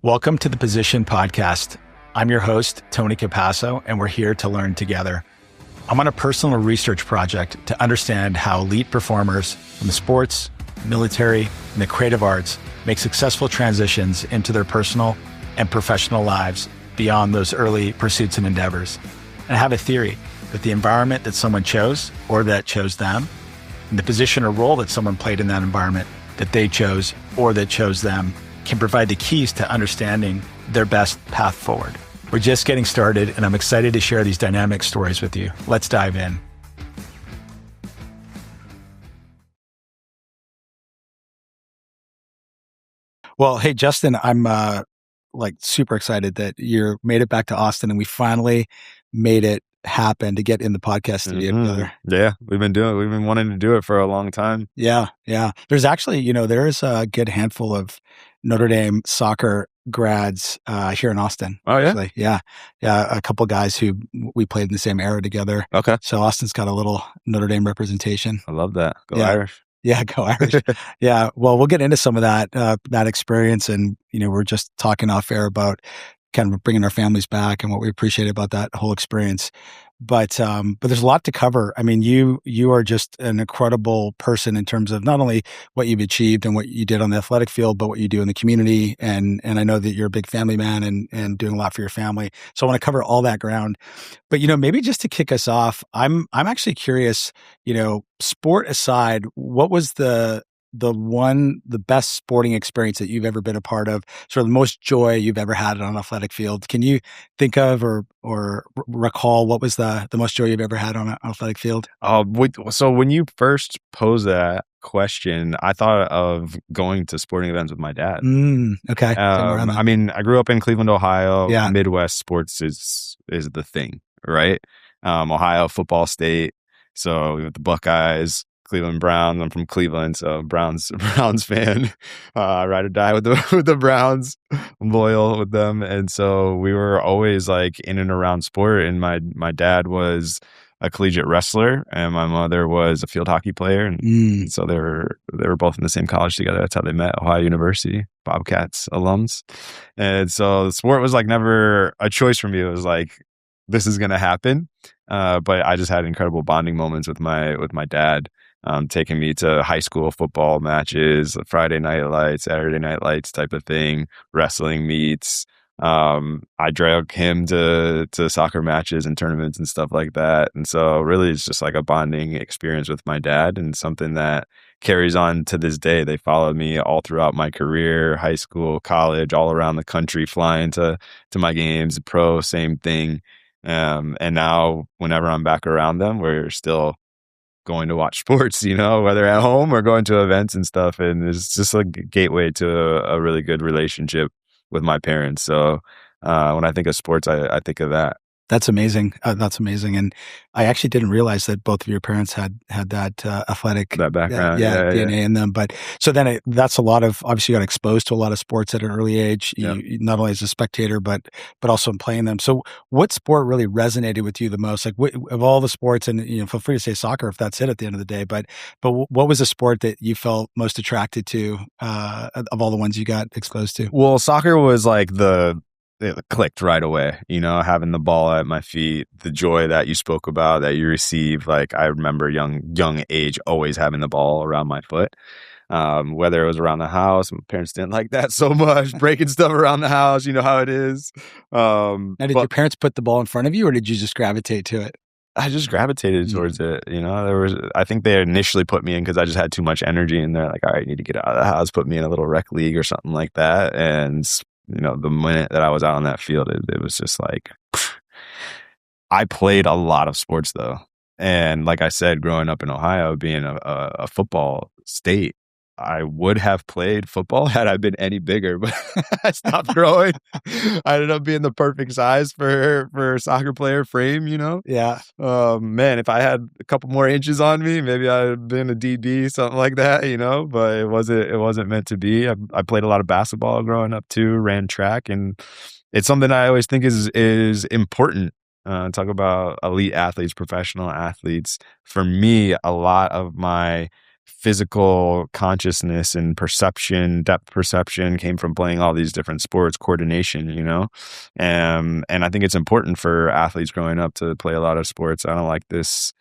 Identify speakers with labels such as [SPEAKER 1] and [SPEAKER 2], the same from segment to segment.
[SPEAKER 1] Welcome to the Position Podcast. I'm your host, Tony Capasso, and we're here to learn together. I'm on a personal research project to understand how elite performers from the sports, military, and the creative arts make successful transitions into their personal and professional lives beyond those early pursuits and endeavors. And I have a theory that the environment that someone chose or that chose them, and the position or role that someone played in that environment that they chose or that chose them, can provide the keys to understanding their best path forward. We're just getting started, and I'm excited to share these dynamic stories with you. Let's dive in. Well, hey, Justin, I'm super excited that you made it back to Austin, and we finally made it happen to get in the podcast studio together.
[SPEAKER 2] Yeah, we've been wanting to do it for a long time.
[SPEAKER 1] Yeah. There's actually, there's a good handful of Notre Dame soccer grads here in Austin.
[SPEAKER 2] Oh, yeah?
[SPEAKER 1] Actually. Yeah. A couple guys who we played in the same era together.
[SPEAKER 2] Okay.
[SPEAKER 1] So Austin's got a little Notre Dame representation.
[SPEAKER 2] I love that. Go Irish.
[SPEAKER 1] Yeah, go Irish. Yeah. Well, we'll get into some of that experience. And, we're just talking off air about kind of bringing our families back and what we appreciate about that whole experience. But there's a lot to cover. I mean, you are just an incredible person in terms of not only what you've achieved and what you did on the athletic field, but what you do in the community. And I know that you're a big family man and doing a lot for your family. So I want to cover all that ground. But, maybe just to kick us off, I'm actually curious, sport aside, what was the best sporting experience that you've ever been a part of, sort of the most joy you've ever had on an athletic field? Can you think of or recall what was the most joy you've ever had on an athletic field?
[SPEAKER 2] So when you first posed that question, I thought of going to sporting events with my dad.
[SPEAKER 1] Okay.
[SPEAKER 2] I mean, I grew up in Cleveland, Ohio.
[SPEAKER 1] Yeah.
[SPEAKER 2] Midwest sports is the thing, right? Ohio football state. So we have the Buckeyes, Cleveland Browns. I'm from Cleveland, so Browns fan. I ride or die with the Browns. I'm loyal with them, and so we were always like in and around sport. And my dad was a collegiate wrestler, and my mother was a field hockey player, and so they were both in the same college together. That's how they met. Ohio University, Bobcats alums, and so the sport was like never a choice for me. It was like, this is gonna happen. But I just had incredible bonding moments with my dad. Taking me to high school football matches, Friday night lights, Saturday night lights type of thing, wrestling meets. I drag him to soccer matches and tournaments and stuff like that. And so really it's just like a bonding experience with my dad, and something that carries on to this day. They followed me all throughout my career, high school, college, all around the country, flying to my games, pro, same thing. And now whenever I'm back around them, we're still going to watch sports, whether at home or going to events and stuff. And it's just a gateway to a really good relationship with my parents. So when I think of sports, I think of that.
[SPEAKER 1] That's amazing. That's amazing. And I actually didn't realize that both of your parents had that athletic
[SPEAKER 2] background,
[SPEAKER 1] DNA in them. But so then that's a lot of, obviously you got exposed to a lot of sports at an early age, you, not only as a spectator, but also in playing them. So what sport really resonated with you the most? Like of all the sports, and feel free to say soccer if that's it at the end of the day, but what was the sport that you felt most attracted to of all the ones you got exposed to?
[SPEAKER 2] Well, soccer was like it clicked right away, having the ball at my feet, the joy that you spoke about, that you receive. Like I remember young age, always having the ball around my foot. Whether it was around the house, my parents didn't like that so much, breaking stuff around the house, you know how it is.
[SPEAKER 1] Now, did your parents put the ball in front of you, or did you just gravitate to it?
[SPEAKER 2] I just gravitated towards it. I think they initially put me in because I just had too much energy, and they're like, all right, you need to get out of the house, put me in a little rec league or something like that. And the minute that I was out on that field, it was just like, I played a lot of sports though. And like I said, growing up in Ohio, being a football state, I would have played football had I been any bigger, but I stopped growing. I ended up being the perfect size for a soccer player frame,
[SPEAKER 1] Yeah.
[SPEAKER 2] Man, if I had a couple more inches on me, maybe I'd have been a DB, something like that, but it wasn't meant to be. I played a lot of basketball growing up too, ran track, and it's something I always think is important. Talk about elite athletes, professional athletes. For me, a lot of my physical consciousness and perception, depth perception came from playing all these different sports, coordination, and I think it's important for athletes growing up to play a lot of sports. I don't like this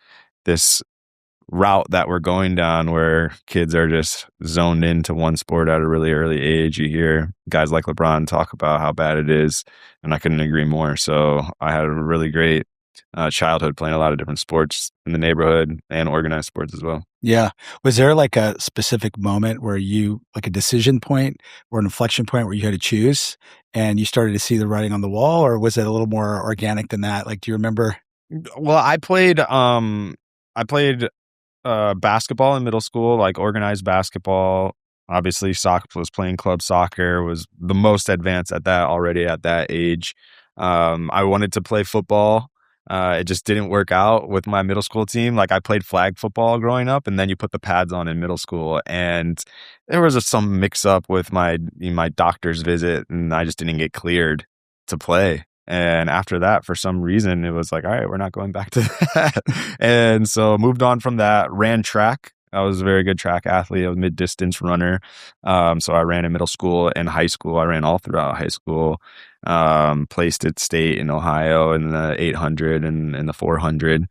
[SPEAKER 2] route that we're going down where kids are just zoned into one sport at a really early age. You hear guys like LeBron talk about how bad it is, and I couldn't agree more. So I had a really great childhood playing a lot of different sports in the neighborhood and organized sports as well.
[SPEAKER 1] Yeah. Was there like a specific moment where like a decision point or an inflection point where you had to choose and you started to see the writing on the wall, or was it a little more organic than that? Like, do you remember?
[SPEAKER 2] Well, I played basketball in middle school, like organized basketball. Obviously, soccer was playing club soccer, was the most advanced at that already at that age. I wanted to play football. It just didn't work out with my middle school team. Like I played flag football growing up, and then you put the pads on in middle school, and there was some mix up with my doctor's visit, and I just didn't get cleared to play. And after that, for some reason, it was like, all right, we're not going back to that. And so moved on from that, ran track. I was a very good track athlete. I was a mid-distance runner. So I ran in middle school and high school. I ran all throughout high school. Placed at state in Ohio in the 800 and in the 400.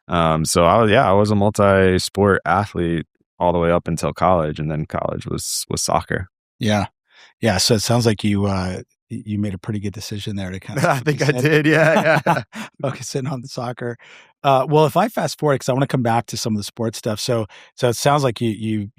[SPEAKER 2] So I was a multi-sport athlete all the way up until college. And then college was soccer.
[SPEAKER 1] Yeah. Yeah. So it sounds like you made a pretty good decision there to kind of
[SPEAKER 2] I think I did. Yeah. Yeah.
[SPEAKER 1] focusing on the soccer. Well, if I fast forward, because I want to come back to some of the sports stuff. So it sounds like you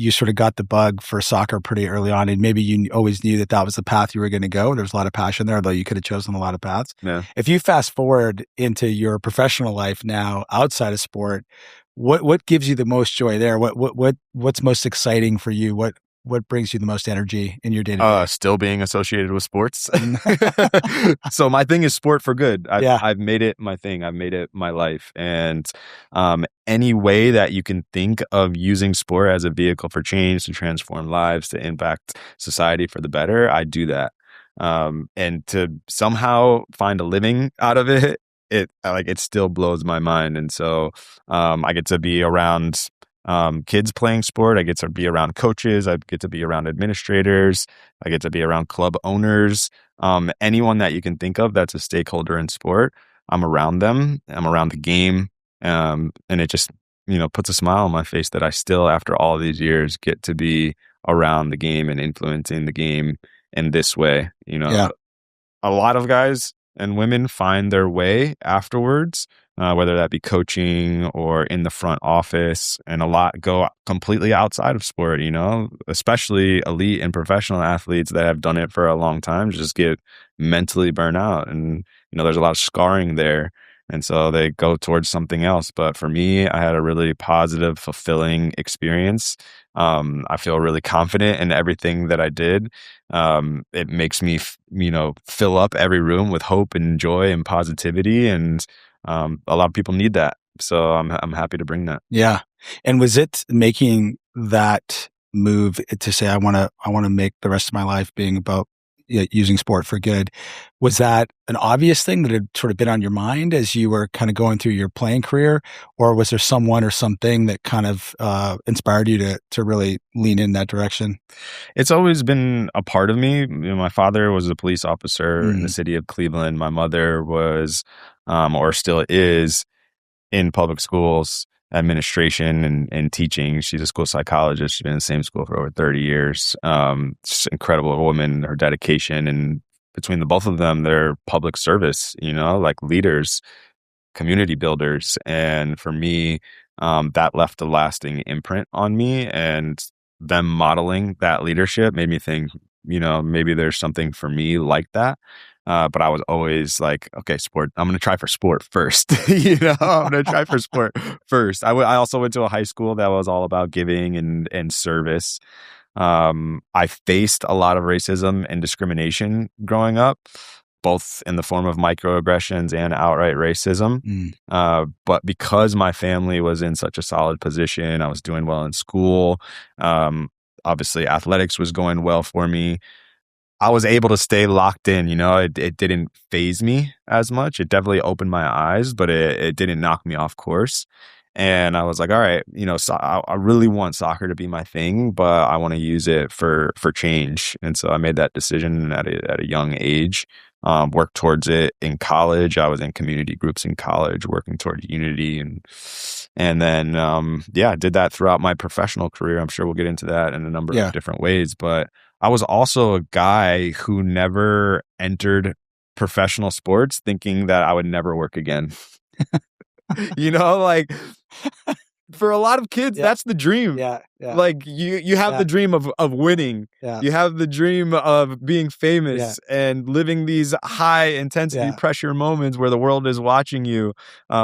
[SPEAKER 1] sort of got the bug for soccer pretty early on, and maybe you always knew that was the path you were going to go. There's a lot of passion there, though you could have chosen a lot of paths.
[SPEAKER 2] Yeah.
[SPEAKER 1] If you fast forward into your professional life now outside of sport, what gives you the most joy there? What's most exciting for you? What brings you the most energy in your day-to-day?
[SPEAKER 2] Still being associated with sports. So my thing is sport for good. I've made it my thing. I've made it my life. And any way that you can think of using sport as a vehicle for change, to transform lives, to impact society for the better, I do that. And to somehow find a living out of it, it still blows my mind. And so I get to be around kids playing sport. I get to be around coaches. I get to be around administrators. I get to be around club owners. Anyone that you can think of that's a stakeholder in sport, I'm around them. I'm around the game. And it just, puts a smile on my face that I still, after all these years, get to be around the game and influencing the game in this way.
[SPEAKER 1] Yeah.
[SPEAKER 2] A lot of guys and women find their way afterwards, whether that be coaching or in the front office, and a lot go completely outside of sport, especially elite and professional athletes that have done it for a long time just get mentally burnt out. And, there's a lot of scarring there. And so they go towards something else. But for me, I had a really positive, fulfilling experience. I feel really confident in everything that I did. It makes me, fill up every room with hope and joy and positivity. And a lot of people need that. So I'm happy to bring that.
[SPEAKER 1] Yeah. And was it making that move to say, I want to make the rest of my life being about using sport for good? Was that an obvious thing that had sort of been on your mind as you were kind of going through your playing career? Or was there someone or something that kind of inspired you to really lean in that direction?
[SPEAKER 2] It's always been a part of me. My father was a police officer in the city of Cleveland. My mother was, or still is, in public schools administration and teaching. She's a school psychologist. She's been in the same school for over 30 years. Just incredible woman, her dedication, and between the both of them, they're public service, like leaders, community builders. And for me, that left a lasting imprint on me, and them modeling that leadership made me think, maybe there's something for me like that. But I was always like, okay, sport, I'm going to try for sport first. I'm going to try for sport first. I also went to a high school that was all about giving and service. I faced a lot of racism and discrimination growing up, both in the form of microaggressions and outright racism. But because my family was in such a solid position, I was doing well in school. Obviously, athletics was going well for me. I was able to stay locked in, it didn't faze me as much. It definitely opened my eyes, but it didn't knock me off course. And I was like, all right, so I really want soccer to be my thing, but I want to use it for change. And so I made that decision at a young age. Worked towards it in college. I was in community groups in college, working toward unity, and then did that throughout my professional career. I'm sure we'll get into that in a number of
[SPEAKER 1] Yeah.
[SPEAKER 2] different ways. But I was also a guy who never entered professional sports thinking that I would never work again. Like for a lot of kids,
[SPEAKER 1] Yeah.
[SPEAKER 2] that's the dream.
[SPEAKER 1] Yeah. Yeah.
[SPEAKER 2] Like you have
[SPEAKER 1] Yeah.
[SPEAKER 2] the dream of winning.
[SPEAKER 1] Yeah.
[SPEAKER 2] You have the dream of being
[SPEAKER 1] Yeah.
[SPEAKER 2] famous and living these high intensity
[SPEAKER 1] Yeah.
[SPEAKER 2] pressure moments where the world is watching you,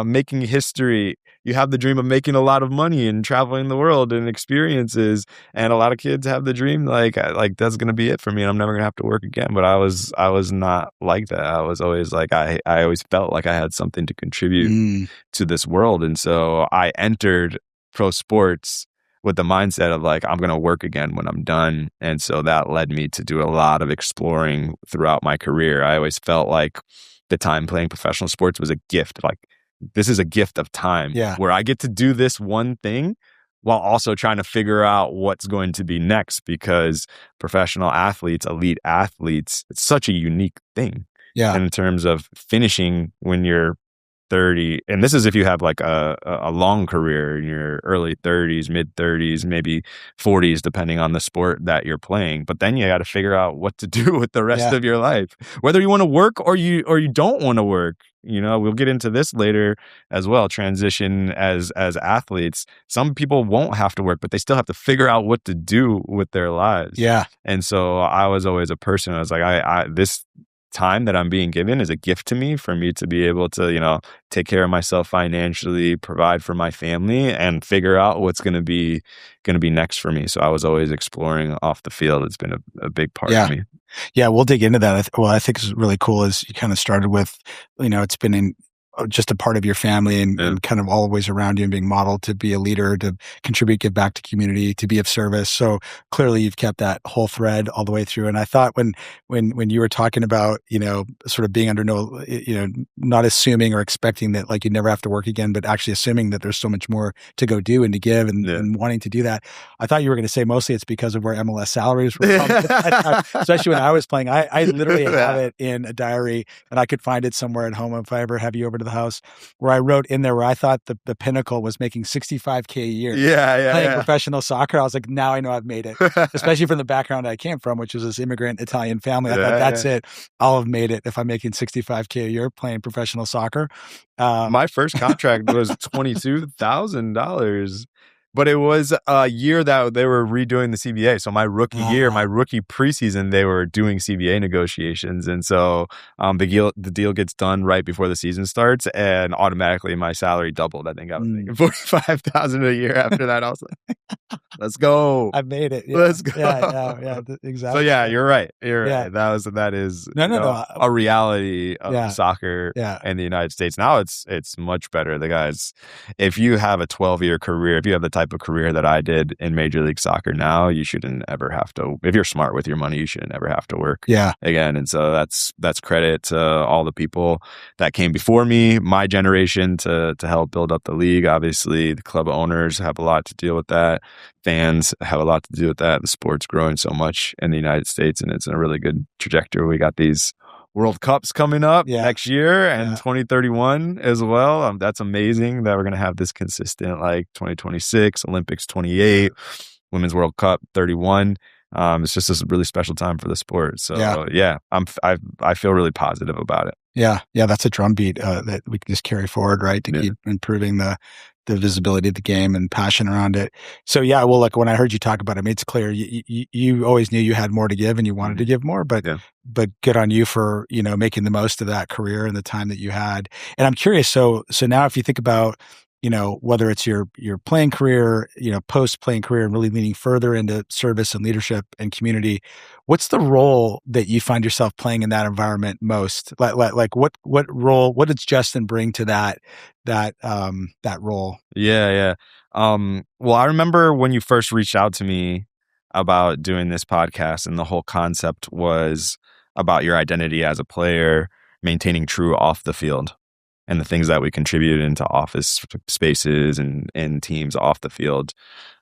[SPEAKER 2] making history. You have the dream of making a lot of money and traveling the world and experiences. And a lot of kids have the dream like that's gonna be it for me, and I'm never gonna have to work again. But I was not like that. I was always like I always felt like I had something to contribute
[SPEAKER 1] Mm.
[SPEAKER 2] to this world, and so I entered pro sports with the mindset of like, I'm going to work again when I'm done. And so that led me to do a lot of exploring throughout my career. I always felt like the time playing professional sports was a gift. Like, this is a gift of time where I get to do this one thing while also trying to figure out what's going to be next, because professional athletes, elite athletes, it's such a unique thing.
[SPEAKER 1] Yeah.
[SPEAKER 2] In terms of finishing when you're 30, and this is if you have like a long career in your early 30s, mid 30s, maybe 40s, depending on the sport that you're playing. But then you got to figure out what to do with the rest of your life, whether you want to work or you don't want to work. We'll get into this later as well. Transition as athletes. Some people won't have to work, but they still have to figure out what to do with their lives.
[SPEAKER 1] Yeah.
[SPEAKER 2] And so I was always a person. I was like, I this time that I'm being given is a gift to me, for me to be able to, take care of myself financially, provide for my family, and figure out what's going to be next for me. So I was always exploring off the field. It's been a big part of me.
[SPEAKER 1] Yeah. We'll dig into that. I think it's really cool is you kind of started with, it's been in just a part of your family and kind of always around you and being modeled to be a leader, to contribute, give back to community, to be of service. So clearly you've kept that whole thread all the way through. And I thought when you were talking about, sort of being under not assuming or expecting that like you never have to work again, but actually assuming that there's so much more to go do and to give and wanting to do that. I thought you were going to say mostly it's because of where MLS salaries were from, especially when I was playing. I literally have it in a diary, and I could find it somewhere at home if I ever have you over to the house, where I wrote in there where I thought the pinnacle was making $65K a year. Playing professional soccer. I was like, now I know I've made it, especially from the background I came from, which was this immigrant Italian family. I thought that's it. I'll have made it if I'm making $65K a year playing professional soccer.
[SPEAKER 2] My first contract was $22,000. But it was a year that they were redoing the CBA. So my rookie year, my rookie preseason, they were doing CBA negotiations. And so the deal gets done right before the season starts, and automatically my salary doubled. I think I was making $45,000 a year after that. I was like, let's go.
[SPEAKER 1] I made it. Yeah.
[SPEAKER 2] Let's go.
[SPEAKER 1] Yeah, exactly.
[SPEAKER 2] So yeah, you're right. You're right. That is a reality of soccer in the United States. Now it's much better. The guys, if you have a 12-year career, if you have the type of career that I did in Major League Soccer now, you shouldn't ever have to, if you're smart with your money, you shouldn't ever have to work again. And so that's credit to all the people that came before me, my generation, to help build up the league. Obviously, the club owners have a lot to deal with that. Fans have a lot to do with that. The sport's growing so much in the United States, and it's in a really good trajectory. We got these World Cups coming up next year and 2031 as well. That's amazing that we're going to have this consistent, like 2026, Olympics 28, Women's World Cup 31. It's just a really special time for the sport. So I feel really positive about it.
[SPEAKER 1] Yeah, that's a drumbeat that we can just carry forward, right, to keep improving the visibility of the game and passion around it. So well, like when I heard you talk about it, I mean, it's clear you always knew you had more to give and you wanted to give more, but good on you for making the most of that career and the time that you had. And I'm curious, so now if you think about whether it's your playing career, post playing career, and really leaning further into service and leadership and community, what's the role that you find yourself playing in that environment most? Like what role? What does Justin bring to that role?
[SPEAKER 2] Yeah. Well, I remember when you first reached out to me about doing this podcast, and the whole concept was about your identity as a player, maintaining true off the field. and the things that we contributed into office spaces and teams off the field.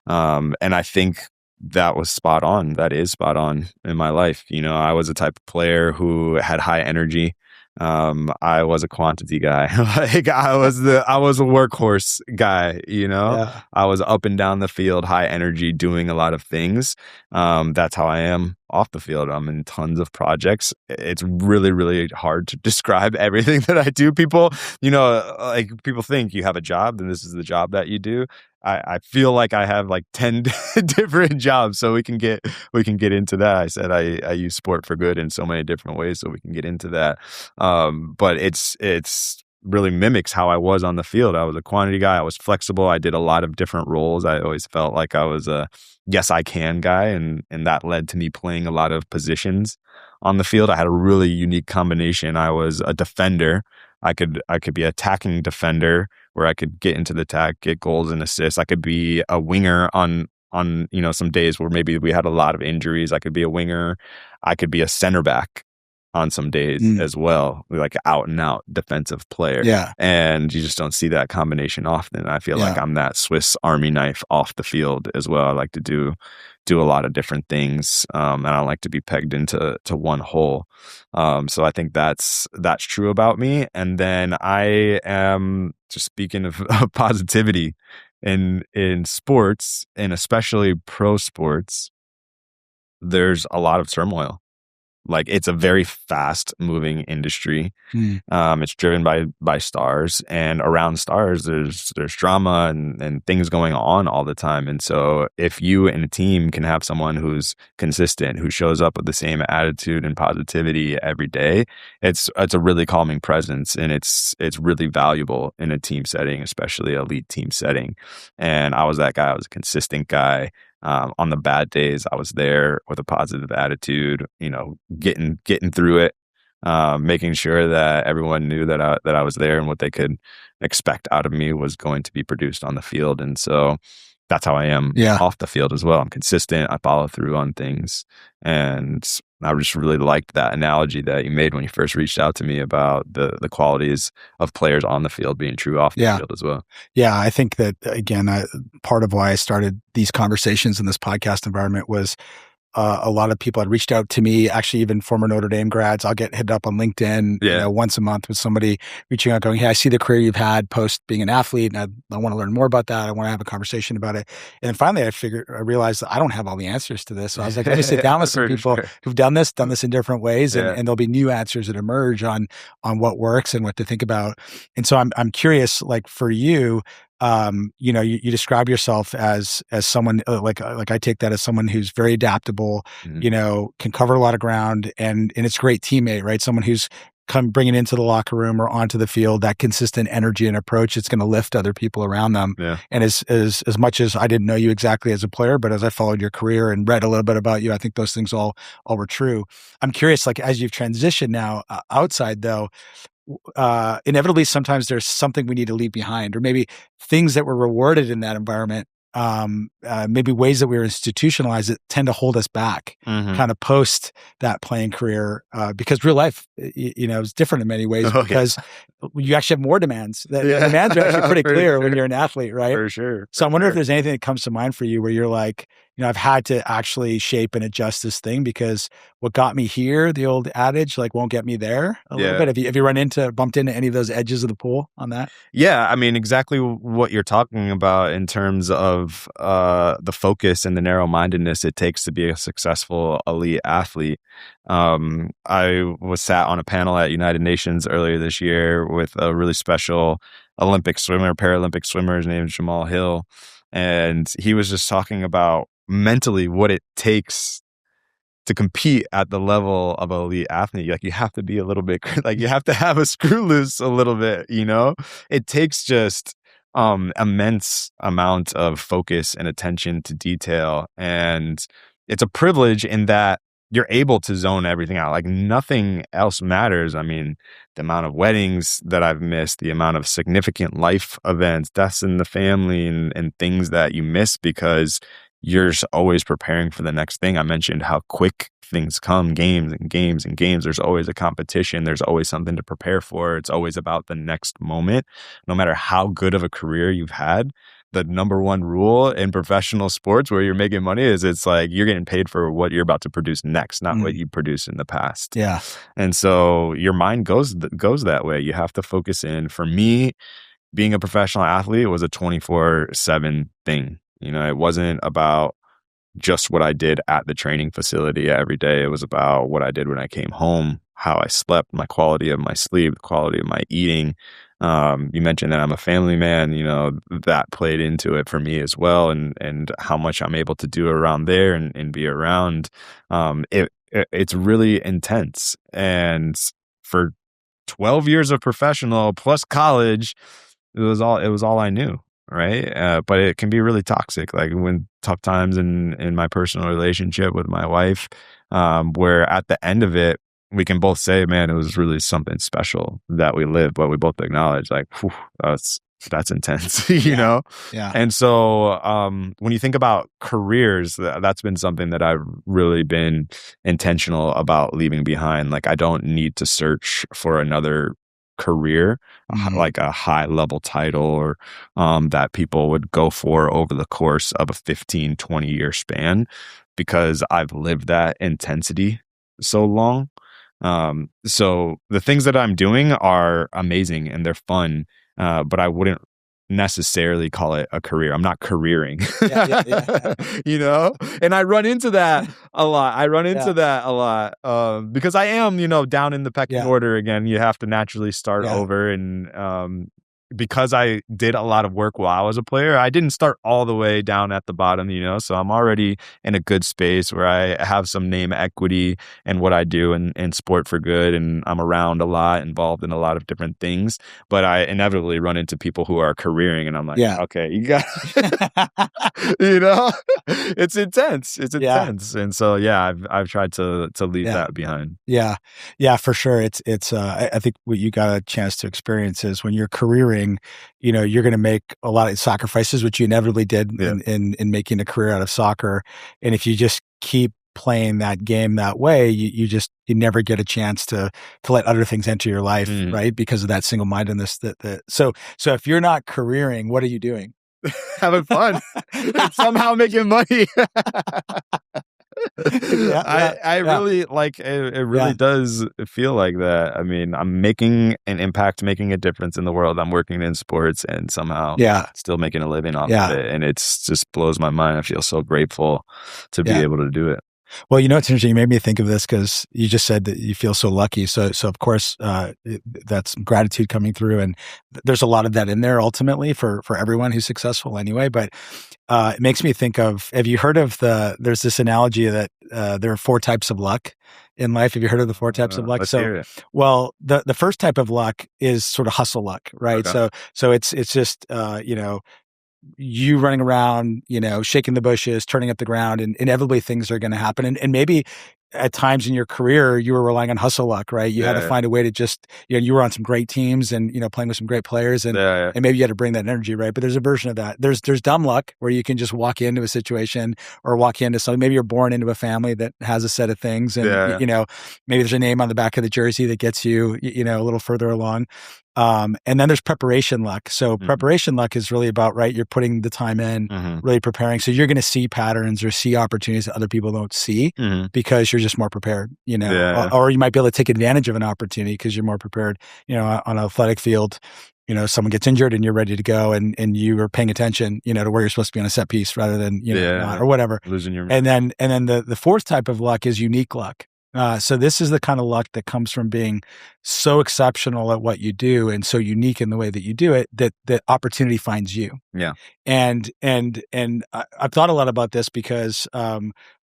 [SPEAKER 2] And I think that was spot on. That is spot on in my life. I was a type of player who had high energy. I was a quantity guy. Like I was a workhorse guy,
[SPEAKER 1] Yeah.
[SPEAKER 2] I was up and down the field, high energy, doing a lot of things. That's how I am off the field. I'm in tons of projects. It's really, really hard to describe everything that I do. People, like people think you have a job, then this is the job that you do. I feel like I have like 10 different jobs, so we can get into that. I said I use sport for good in so many different ways, so we can get into that. But it's really mimics how I was on the field. I was a quantity guy. I was flexible. I did a lot of different roles. I always felt like I was a yes I can guy, and that led to me playing a lot of positions on the field. I had a really unique combination. I was a defender. I could be an attacking defender where I could get into the attack, get goals and assists. I could be a winger on some days where maybe we had a lot of injuries. I could be a winger. I could be a center back on some days
[SPEAKER 1] Mm.
[SPEAKER 2] as well, like out and out defensive player.
[SPEAKER 1] Yeah.
[SPEAKER 2] And you just don't see that combination often. I feel like
[SPEAKER 1] Yeah.
[SPEAKER 2] I'm that Swiss Army knife off the field as well. I like to do a lot of different things, and I don't like to be pegged into one hole. So I think that's true about me. And then I am, just speaking of positivity in sports, and especially pro sports, there's a lot of turmoil. Like, it's a very fast moving industry.
[SPEAKER 1] Mm.
[SPEAKER 2] It's driven by stars, and around stars, there's drama and things going on all the time. And so if you and a team can have someone who's consistent, who shows up with the same attitude and positivity every day, it's a really calming presence, and it's really valuable in a team setting, especially elite team setting. And I was that guy. I was a consistent guy. On the bad days, I was there with a positive attitude, getting through it, making sure that everyone knew that I was there, and what they could expect out of me was going to be produced on the field. And so that's how I am
[SPEAKER 1] Yeah.
[SPEAKER 2] off the field as well. I'm consistent. I follow through on things. And I just really liked that analogy that you made when you first reached out to me about the qualities of players on the field being true off the
[SPEAKER 1] Yeah.
[SPEAKER 2] field as well.
[SPEAKER 1] Yeah. I think that, again, part of why I started these conversations in this podcast environment was a lot of people had reached out to me, actually even former Notre Dame grads. I'll get hit up on LinkedIn once a month with somebody reaching out going, hey, I see the career you've had post being an athlete, and I want to learn more about that. I want to have a conversation about it. And then finally I realized that I don't have all the answers to this. So I was like, let me sit down with some people who've done this in different ways, and there'll be new answers that emerge on what works and what to think about. And so I'm curious, like for you, you describe yourself as someone like I take that as someone who's very adaptable, can cover a lot of ground, and it's a great teammate, right? Someone who's bringing into the locker room or onto the field that consistent energy and approach. It's going to lift other people around them.
[SPEAKER 2] Yeah.
[SPEAKER 1] And as much as I didn't know you exactly as a player, but as I followed your career and read a little bit about you, I think those things all were true. I'm curious, like as you've transitioned now outside though, inevitably sometimes there's something we need to leave behind, or maybe things that were rewarded in that environment, maybe ways that we were institutionalized that tend to hold us back kind of post that playing career, because real life is different in many ways, because you actually have more demands. The demands are actually pretty clear when you're an athlete, right?
[SPEAKER 2] For sure.
[SPEAKER 1] So I wonder if there's anything that comes to mind for you where you're like, I've had to actually shape and adjust this thing because what got me here, the old adage, like won't get me there a little bit. Have you bumped into any of those edges of the pool on that?
[SPEAKER 2] Yeah, I mean, exactly what you're talking about in terms of the focus and the narrow-mindedness it takes to be a successful elite athlete. I was sat on a panel at United Nations earlier this year with a really special Olympic swimmer, Paralympic swimmer. His name is Jamal Hill. And he was just talking about mentally what it takes to compete at the level of an elite athlete. Like, you have to be a little bit, like, you have to have a screw loose a little bit, It takes just immense amount of focus and attention to detail. And it's a privilege in that you're able to zone everything out. Like, nothing else matters. I mean, the amount of weddings that I've missed, the amount of significant life events, deaths in the family, and things that you miss because you're just always preparing for the next thing. I mentioned how quick things come, games and games and games. There's always a competition. There's always something to prepare for. It's always about the next moment. No matter how good of a career you've had, the number one rule in professional sports where you're making money is it's like you're getting paid for what you're about to produce next, not what
[SPEAKER 1] Mm.
[SPEAKER 2] you produced in the past.
[SPEAKER 1] Yeah.
[SPEAKER 2] And so your mind goes that way. You have to focus in. For me, being a professional athlete was a 24/7 thing. It wasn't about just what I did at the training facility every day. It was about what I did when I came home, how I slept, my quality of my sleep, the quality of my eating. You mentioned that I'm a family man, that played into it for me as well, and how much I'm able to do around there and be around. It's really intense. And for 12 years of professional plus college, it was all I knew, right? But it can be really toxic. Like when tough times in my personal relationship with my wife, where at the end of it, we can both say, man, it was really something special that we lived, but we both acknowledge like, whew, that's intense,
[SPEAKER 1] Yeah. Yeah.
[SPEAKER 2] And so when you think about careers, that's been something that I've really been intentional about leaving behind. Like I don't need to search for another career,
[SPEAKER 1] Mhm.
[SPEAKER 2] like a high level title or that people would go for over the course of a 15, 20-year span, because I've lived that intensity so long. So the things that I'm doing are amazing and they're fun, but I wouldn't necessarily call it a career. I'm not careering,
[SPEAKER 1] Yeah, yeah, yeah,
[SPEAKER 2] and I run into that a lot.
[SPEAKER 1] yeah,
[SPEAKER 2] Because I am, down in the pecking
[SPEAKER 1] yeah,
[SPEAKER 2] order again. You have to naturally start
[SPEAKER 1] yeah,
[SPEAKER 2] over. And because I did a lot of work while I was a player, I didn't start all the way down at the bottom, so I'm already in a good space where I have some name equity in what I do in sport for good. And I'm around a lot, involved in a lot of different things. But I inevitably run into people who are careering, and I'm like,
[SPEAKER 1] yeah.
[SPEAKER 2] okay, you got, you know, it's intense. It's
[SPEAKER 1] Yeah,
[SPEAKER 2] intense. And so, yeah, I've tried to leave
[SPEAKER 1] yeah.
[SPEAKER 2] that behind.
[SPEAKER 1] Yeah. Yeah, for sure. I think what you got a chance to experience is when you're careering, you're gonna make a lot of sacrifices, which you inevitably did
[SPEAKER 2] Yeah.
[SPEAKER 1] in making a career out of soccer. And if you just keep playing that game that way, you never get a chance to let other things enter your life,
[SPEAKER 2] Mhm.
[SPEAKER 1] right? Because of that single-mindedness so if you're not careering, what are you doing?
[SPEAKER 2] Having fun and somehow making money.
[SPEAKER 1] Yeah, yeah,
[SPEAKER 2] I
[SPEAKER 1] yeah,
[SPEAKER 2] really like it. It
[SPEAKER 1] yeah,
[SPEAKER 2] really does feel like that. I mean, I'm making an impact, making a difference in the world. I'm working in sports and somehow
[SPEAKER 1] yeah,
[SPEAKER 2] still making a living off of
[SPEAKER 1] yeah,
[SPEAKER 2] it. And it's just blows my mind. I feel so grateful to be
[SPEAKER 1] yeah.
[SPEAKER 2] able to do it.
[SPEAKER 1] Well, it's interesting. You made me think of this because you just said that you feel so lucky. So of course, that's gratitude coming through, and there's a lot of that in there ultimately for everyone who's successful anyway. But it makes me think of. Have you heard of there's this analogy that there are four types of luck in life. Have you heard of the four types of luck?
[SPEAKER 2] Let's
[SPEAKER 1] So,
[SPEAKER 2] hear it.
[SPEAKER 1] well, the first type of luck is sort of hustle luck, right?
[SPEAKER 2] Okay.
[SPEAKER 1] So it's just you running around, shaking the bushes, turning up the ground, and inevitably things are going to happen. And maybe at times in your career, you were relying on hustle luck, right? You had to
[SPEAKER 2] Yeah.
[SPEAKER 1] find a way to just, you were on some great teams and, playing with some great players
[SPEAKER 2] Yeah. Yeah.
[SPEAKER 1] and maybe you had to bring that energy, right? But there's a version of that. There's dumb luck where you can just walk into a situation or walk into something. Maybe you're born into a family that has a set of things and,
[SPEAKER 2] Yeah.
[SPEAKER 1] maybe there's a name on the back of the jersey that gets you, a little further along. And then there's preparation luck. So
[SPEAKER 2] Mhm.
[SPEAKER 1] preparation luck is really about, right, you're putting the time in,
[SPEAKER 2] Mhm.
[SPEAKER 1] really preparing. So you're going to see patterns or see opportunities that other people don't see
[SPEAKER 2] Mhm.
[SPEAKER 1] because you're just more prepared,
[SPEAKER 2] Yeah.
[SPEAKER 1] or you might be able to take advantage of an opportunity because you're more prepared, on an athletic field. Someone gets injured and you're ready to go and you are paying attention, to where you're supposed to be on a set piece rather than, not
[SPEAKER 2] Yeah.
[SPEAKER 1] or whatever.
[SPEAKER 2] Losing your.
[SPEAKER 1] And then the fourth type of luck is unique luck. So this is the kind of luck that comes from being so exceptional at what you do and so unique in the way that you do it that opportunity finds you.
[SPEAKER 2] Yeah.
[SPEAKER 1] I've thought a lot about this because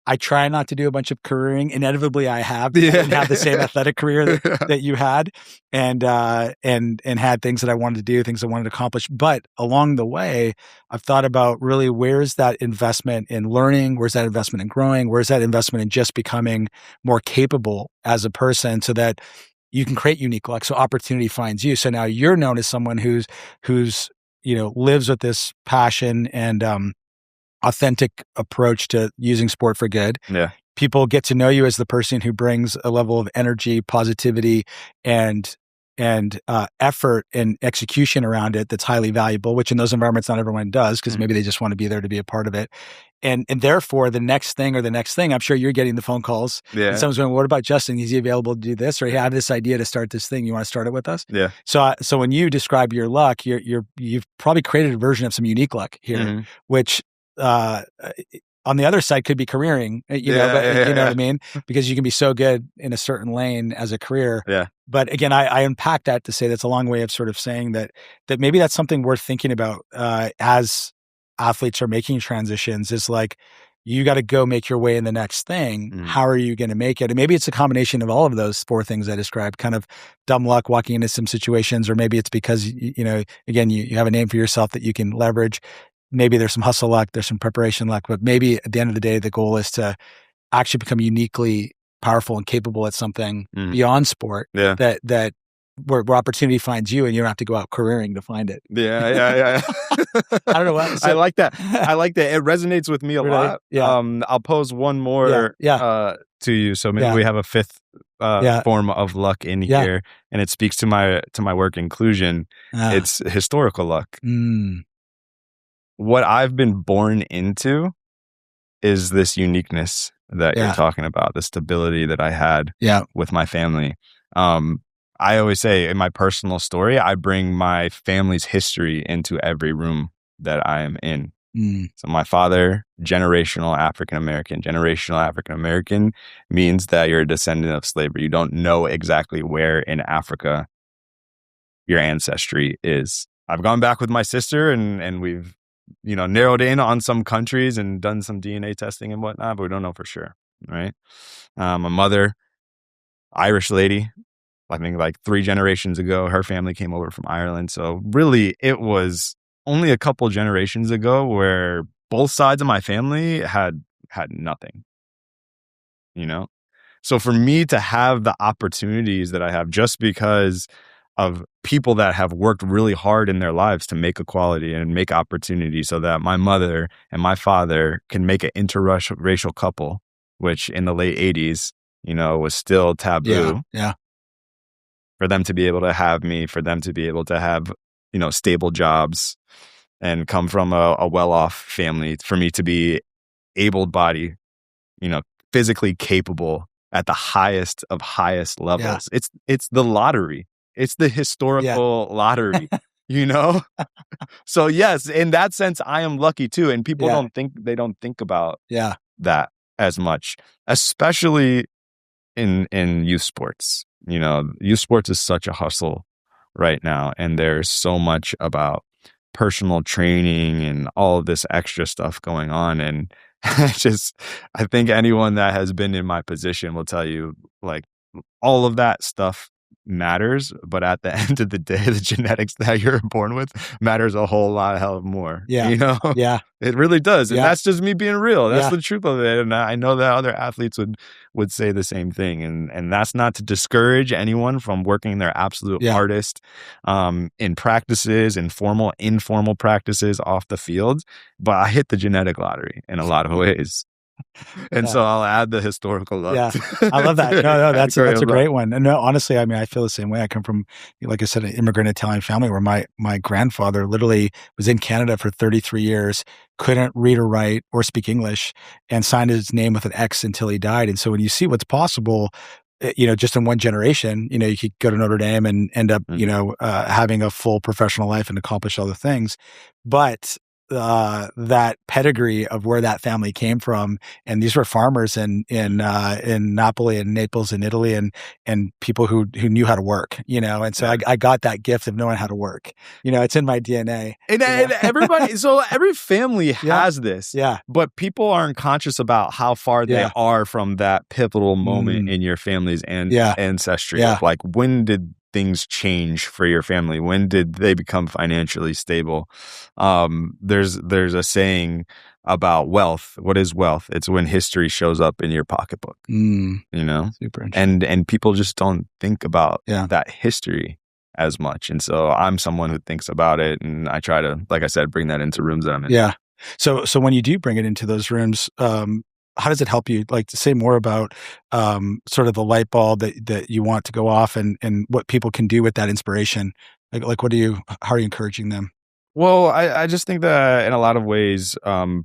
[SPEAKER 1] I try not to do a bunch of careering. Inevitably, I have. I didn't have the same athletic career that you had, and had things that I wanted to do, things I wanted to accomplish. But along the way, I've thought about really where's that investment in learning, where's that investment in growing, where's that investment in just becoming more capable as a person, so that you can create unique luck. So opportunity finds you. So now you're known as someone who's lives with this passion and authentic approach to using sport for good.
[SPEAKER 2] Yeah.
[SPEAKER 1] People get to know you as the person who brings a level of energy, positivity, and effort and execution around it that's highly valuable, which in those environments not everyone does, because maybe they just want to be there to be a part of it. And therefore the next thing, I'm sure you're getting the phone calls and
[SPEAKER 2] Yeah.
[SPEAKER 1] someone's going, what about Justin? Is he available to do this? Or he had this idea to start this thing. You want to start it with us?
[SPEAKER 2] Yeah.
[SPEAKER 1] So when you describe your luck, you've probably created a version of some unique luck here, which, on the other side could be careering, you know what I mean? Because you can be so good in a certain lane as a career.
[SPEAKER 2] Yeah.
[SPEAKER 1] But again, I unpack that to say that's a long way of sort of saying that maybe that's something worth thinking about as athletes are making transitions, is like, you got to go make your way in the next thing. How are you going to make it? And maybe it's a combination of all of those four things I described, kind of dumb luck walking into some situations, or maybe it's because, again, you have a name for yourself that you can leverage. Maybe there's some hustle luck, there's some preparation luck, but maybe at the end of the day, the goal is to actually become uniquely powerful and capable at something beyond sport that where opportunity finds you and you don't have to go out careering to find it.
[SPEAKER 2] Yeah.
[SPEAKER 1] I don't know what.
[SPEAKER 2] I like that. It resonates with me a lot.
[SPEAKER 1] Yeah.
[SPEAKER 2] I'll pose one more to you. So maybe we have a fifth form of luck in here, and it speaks to my work inclusion. It's historical luck. What I've been born into is this uniqueness that you're talking about, the stability that I had with my family. I always say in my personal story, I bring my family's history into every room that I am in. So my father, generational African American means that you're a descendant of slavery. You don't know exactly where in Africa your ancestry is. I've gone back with my sister and we've narrowed in on some countries and done some DNA testing and whatnot, but we don't know for sure, right? My mother, Irish lady, I think like 3 generations ago, her family came over from Ireland. So really, it was only a couple generations ago where both sides of my family had nothing, So for me to have the opportunities that I have just because of people that have worked really hard in their lives to make equality and make opportunity so that my mother and my father can make an interracial couple, which in the late 80s, was still taboo.
[SPEAKER 1] Yeah.
[SPEAKER 2] For them to be able to have me, for them to be able to have, stable jobs and come from a well-off family, for me to be able-bodied, physically capable at the highest of highest levels.
[SPEAKER 1] Yeah.
[SPEAKER 2] It's the lottery. It's the historical lottery, So yes, in that sense, I am lucky too. And people don't think about that as much, especially in youth sports. Youth sports is such a hustle right now. And there's so much about personal training and all of this extra stuff going on. And I think anyone that has been in my position will tell you, like, all of that stuff matters, but at the end of the day, the genetics that you're born with matters a whole lot hell more. It really does. And that's just me being real. That's the truth of it. And I know that other athletes would say the same thing. And that's not to discourage anyone from working their absolute hardest in practices, in formal, informal practices off the field. But I hit the genetic lottery in a lot of ways. And so I'll add the historical luck.
[SPEAKER 1] Yeah, I love that. No, that's a great one. And no, honestly, I mean, I feel the same way. I come from, like I said, an immigrant Italian family where my grandfather literally was in Canada for 33 years, couldn't read or write or speak English, and signed his name with an X until he died. And so when you see what's possible, just in one generation, you could go to Notre Dame and end up, having a full professional life and accomplish other things. But that pedigree of where that family came from, and these were farmers in Napoli and Naples in Italy, and people who knew how to work, and so I got that gift of knowing how to work. It's in my DNA.
[SPEAKER 2] And everybody, so every family has this, but people aren't conscious about how far they are from that pivotal moment in your family's ancestry. Like, when did things change for your family? When did they become financially stable? There's a saying about wealth. What is wealth? It's when history shows up in your pocketbook.
[SPEAKER 1] Super interesting.
[SPEAKER 2] And people just don't think about that history as much. And so I'm someone who thinks about it, and I try to, like I said, bring that into rooms that I'm in.
[SPEAKER 1] Yeah. So when you do bring it into those rooms, how does it help you? Like to say more about sort of the light bulb that you want to go off, and what people can do with that inspiration. Like what do you? How are you encouraging them?
[SPEAKER 2] Well, I just think that in a lot of ways,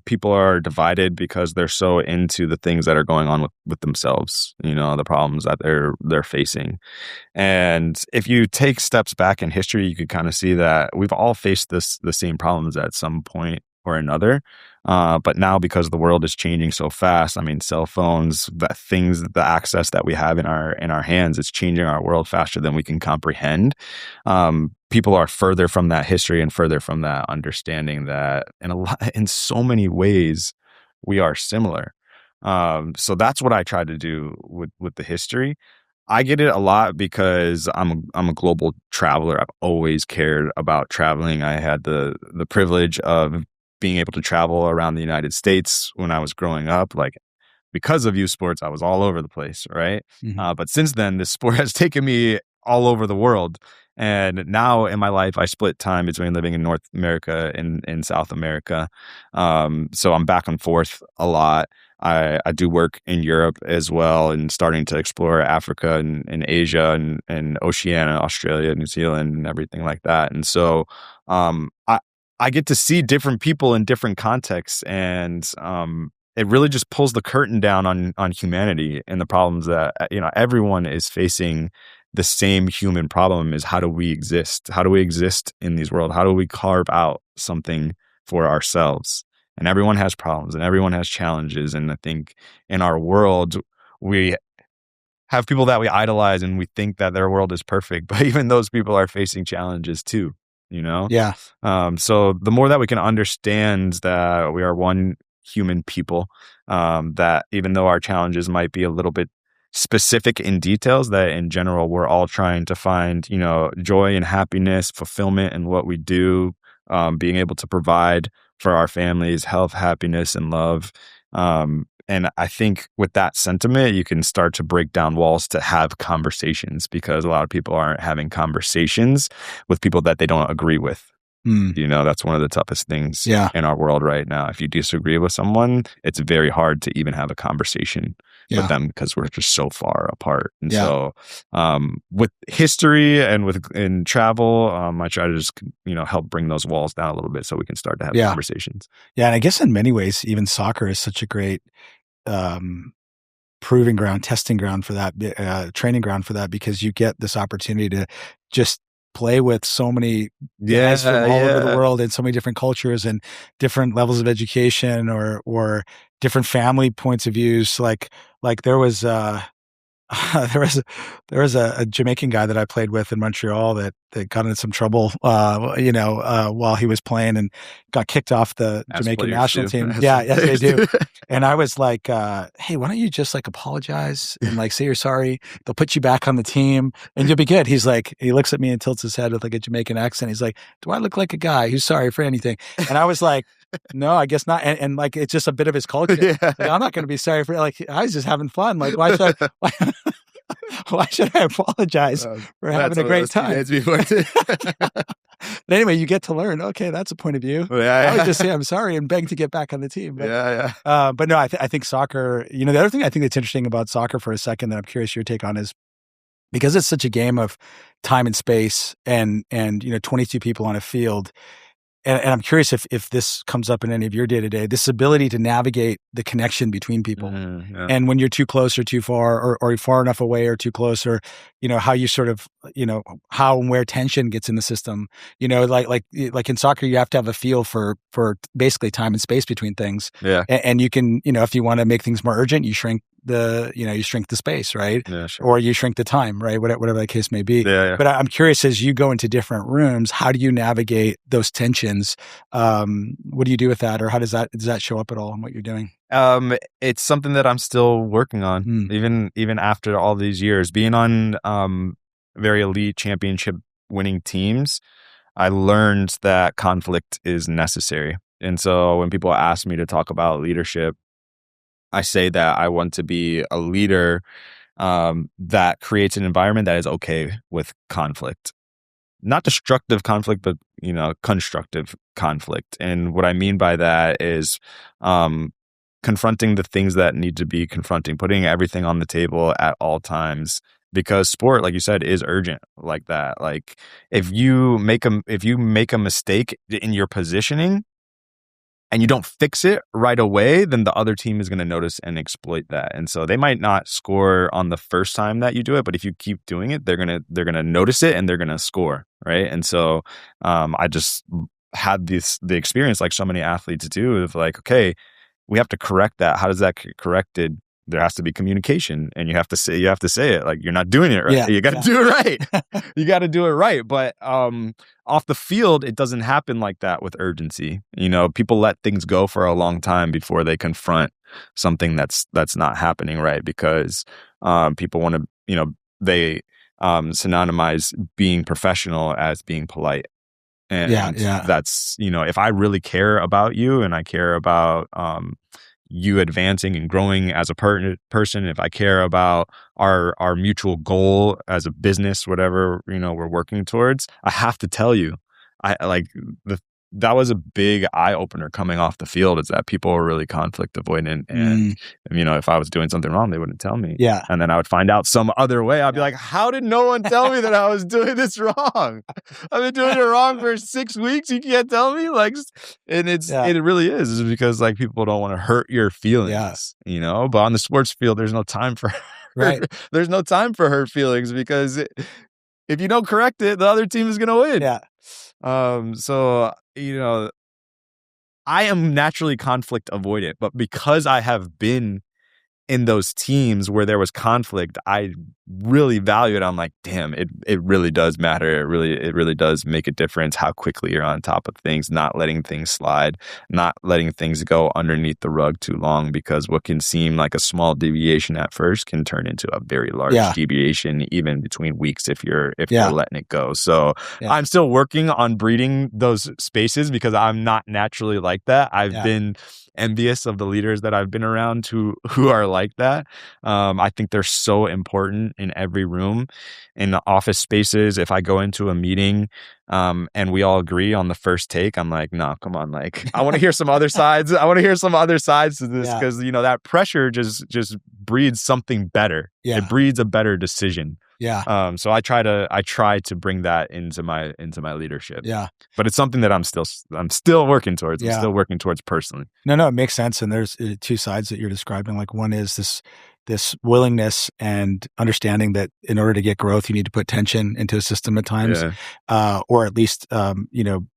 [SPEAKER 2] people are divided because they're so into the things that are going on with themselves, the problems that they're facing. And if you take steps back in history, you could kind of see that we've all faced the same problems at some point or another. But now, because the world is changing so fast, I mean, cell phones, the access that we have in our hands, it's changing our world faster than we can comprehend. People are further from that history and further from that understanding that in so many ways we are similar. So that's what I try to do with the history. I get it a lot because I'm a global traveler. I've always cared about traveling. I had the privilege of being able to travel around the United States when I was growing up. Like, because of youth sports, I was all over the place, right?
[SPEAKER 1] Hmm.
[SPEAKER 2] But since then, this sport has taken me all over the world. And now in my life, I split time between living in North America and in South America. So I'm back and forth a lot. I do work in Europe as well, and starting to explore Africa and Asia and Oceania, Australia, New Zealand, and everything like that. And so I get to see different people in different contexts, and it really just pulls the curtain down on humanity and the problems that everyone is facing. The same human problem is, how do we exist? How do we exist in these world? How do we carve out something for ourselves? And everyone has problems and everyone has challenges. And I think in our world, we have people that we idolize and we think that their world is perfect, but even those people are facing challenges too, you know?
[SPEAKER 1] Yeah,
[SPEAKER 2] So the more that we can understand that we are one human people, that even though our challenges might be a little bit specific in details, that in general, we're all trying to find, joy and happiness, fulfillment in what we do, being able to provide for our families, health, happiness, and love. And I think with that sentiment, you can start to break down walls to have conversations, because a lot of people aren't having conversations with people that they don't agree with.
[SPEAKER 1] mm,
[SPEAKER 2] That's one of the toughest things
[SPEAKER 1] yeah,
[SPEAKER 2] in our world right now. If you disagree with someone, it's very hard to even have a conversation with
[SPEAKER 1] yeah,
[SPEAKER 2] them because we're just so far apart. And
[SPEAKER 1] yeah,
[SPEAKER 2] so, with history and in travel, I try to just, help bring those walls down a little bit so we can start to have
[SPEAKER 1] yeah,
[SPEAKER 2] conversations.
[SPEAKER 1] yeah. And I guess in many ways, even soccer is such a great um, proving ground, testing ground for that, training ground for that, because you get this opportunity to just play with so many guys from
[SPEAKER 2] Yeah,
[SPEAKER 1] all over the
[SPEAKER 2] yeah.
[SPEAKER 1] world and so many different cultures and different levels of education, or different family points of views. Like there was there was a Jamaican guy that I played with in Montreal that got into some trouble, while he was playing, and got kicked off the
[SPEAKER 2] As
[SPEAKER 1] Jamaican
[SPEAKER 2] players
[SPEAKER 1] national
[SPEAKER 2] do.
[SPEAKER 1] team.
[SPEAKER 2] As
[SPEAKER 1] Yeah, yes, they
[SPEAKER 2] players
[SPEAKER 1] do.
[SPEAKER 2] do.
[SPEAKER 1] And I was like, "Hey, why don't you just like apologize and like say you're sorry? They'll put you back on the team and you'll be good." He's like, he looks at me and tilts his head with like a Jamaican accent. He's like, "Do I look like a guy who's sorry for anything?" And I was like, "No, I guess not." And like, it's just a bit of his culture. Like,
[SPEAKER 2] Yeah.
[SPEAKER 1] I'm not going to be sorry for, like, I was just having fun. Like, why should I? Why should I apologize for
[SPEAKER 2] That's
[SPEAKER 1] having a
[SPEAKER 2] one of
[SPEAKER 1] great
[SPEAKER 2] those
[SPEAKER 1] time?
[SPEAKER 2] teammates before too.
[SPEAKER 1] But anyway, you get to learn, okay, that's a point of view. I would
[SPEAKER 2] Yeah,
[SPEAKER 1] just say
[SPEAKER 2] yeah.
[SPEAKER 1] I'm sorry and beg to get back on the team. But
[SPEAKER 2] Yeah, yeah.
[SPEAKER 1] but no, I think soccer, the other thing I think that's interesting about soccer for a second that I'm curious your take on is, because it's such a game of time and space, and 22 people on a field, and I'm curious if this comes up in any of your day-to-day, this ability to navigate the connection between people.
[SPEAKER 2] Yeah.
[SPEAKER 1] And when you're too close or too far, or far enough away or too close, or, how you sort of, how and where tension gets in the system, like in soccer, you have to have a feel for basically time and space between things.
[SPEAKER 2] Yeah.
[SPEAKER 1] And you can, if you want to make things more urgent, you shrink the space, right?
[SPEAKER 2] Yeah, sure.
[SPEAKER 1] Or you shrink the time, right? Whatever the case may be.
[SPEAKER 2] Yeah, yeah.
[SPEAKER 1] But I'm curious, as you go into different rooms, how do you navigate those tensions? What do you do with that? Or how does that show up at all in what you're doing?
[SPEAKER 2] It's something that I'm still working on,
[SPEAKER 1] Mm,
[SPEAKER 2] even after all these years. Being on very elite championship winning teams, I learned that conflict is necessary. And so when people ask me to talk about leadership, I say that I want to be a leader that creates an environment that is okay with conflict. not destructive conflict, but constructive conflict. And what I mean by that is confronting the things that need to be confronting, putting everything on the table at all times. Because sport, like you said, is urgent like that. Like if you make a mistake in your positioning and you don't fix it right away, then the other team is going to notice and exploit that. And so they might not score on the first time that you do it, but if you keep doing it, they're gonna notice it and they're gonna score, right? And so I just had the experience, like so many athletes do, of like, okay, we have to correct that. How does that get corrected? There has to be communication, and you have to say it like you're not doing it right.
[SPEAKER 1] Yeah,
[SPEAKER 2] You got to do it right. You got to do it right. But off the field, it doesn't happen like that with urgency. People let things go for a long time before they confront something that's not happening right, because people want to, they synonymize being professional as being polite. And that's, if I really care about you and I care about you advancing and growing as a person, if I care about our mutual goal as a business, whatever, we're working towards, I have to tell you. That was a big eye opener coming off the field, is that people are really conflict avoidant. And, if I was doing something wrong, they wouldn't tell me.
[SPEAKER 1] Yeah.
[SPEAKER 2] And then I would find out some other way. I'd be like, how did no one tell me that I was doing this wrong? I've been doing it wrong for 6 weeks. You can't tell me? And it really is because like people don't want to hurt your feelings, but on the sports field, there's no time for, there's no time for hurt feelings, because if you don't correct it, the other team is going to win.
[SPEAKER 1] Yeah.
[SPEAKER 2] So, I am naturally conflict avoidant, but because I have been in those teams where there was conflict, I really value it. I'm like, damn, it really does matter. It really does make a difference how quickly you're on top of things, not letting things slide, not letting things go underneath the rug too long, because what can seem like a small deviation at first can turn into a very large deviation, even between weeks if you're letting it go. So I'm still working on breeding those spaces, because I'm not naturally like that. I've been envious of the leaders that I've been around who are like that. I think they're so important in every room. In the office spaces, if I go into a meeting and we all agree on the first take, I'm like, no, come on, like I want to hear some other sides. I want to hear some other sides to this, because that pressure just breeds something better. It breeds a better decision. So I try to bring that into my leadership. But it's something that I'm still working towards. I'm still working towards personally.
[SPEAKER 1] No, it makes sense. And there's two sides that you're describing. Like one is this willingness and understanding that in order to get growth, you need to put tension into a system at times, or at least,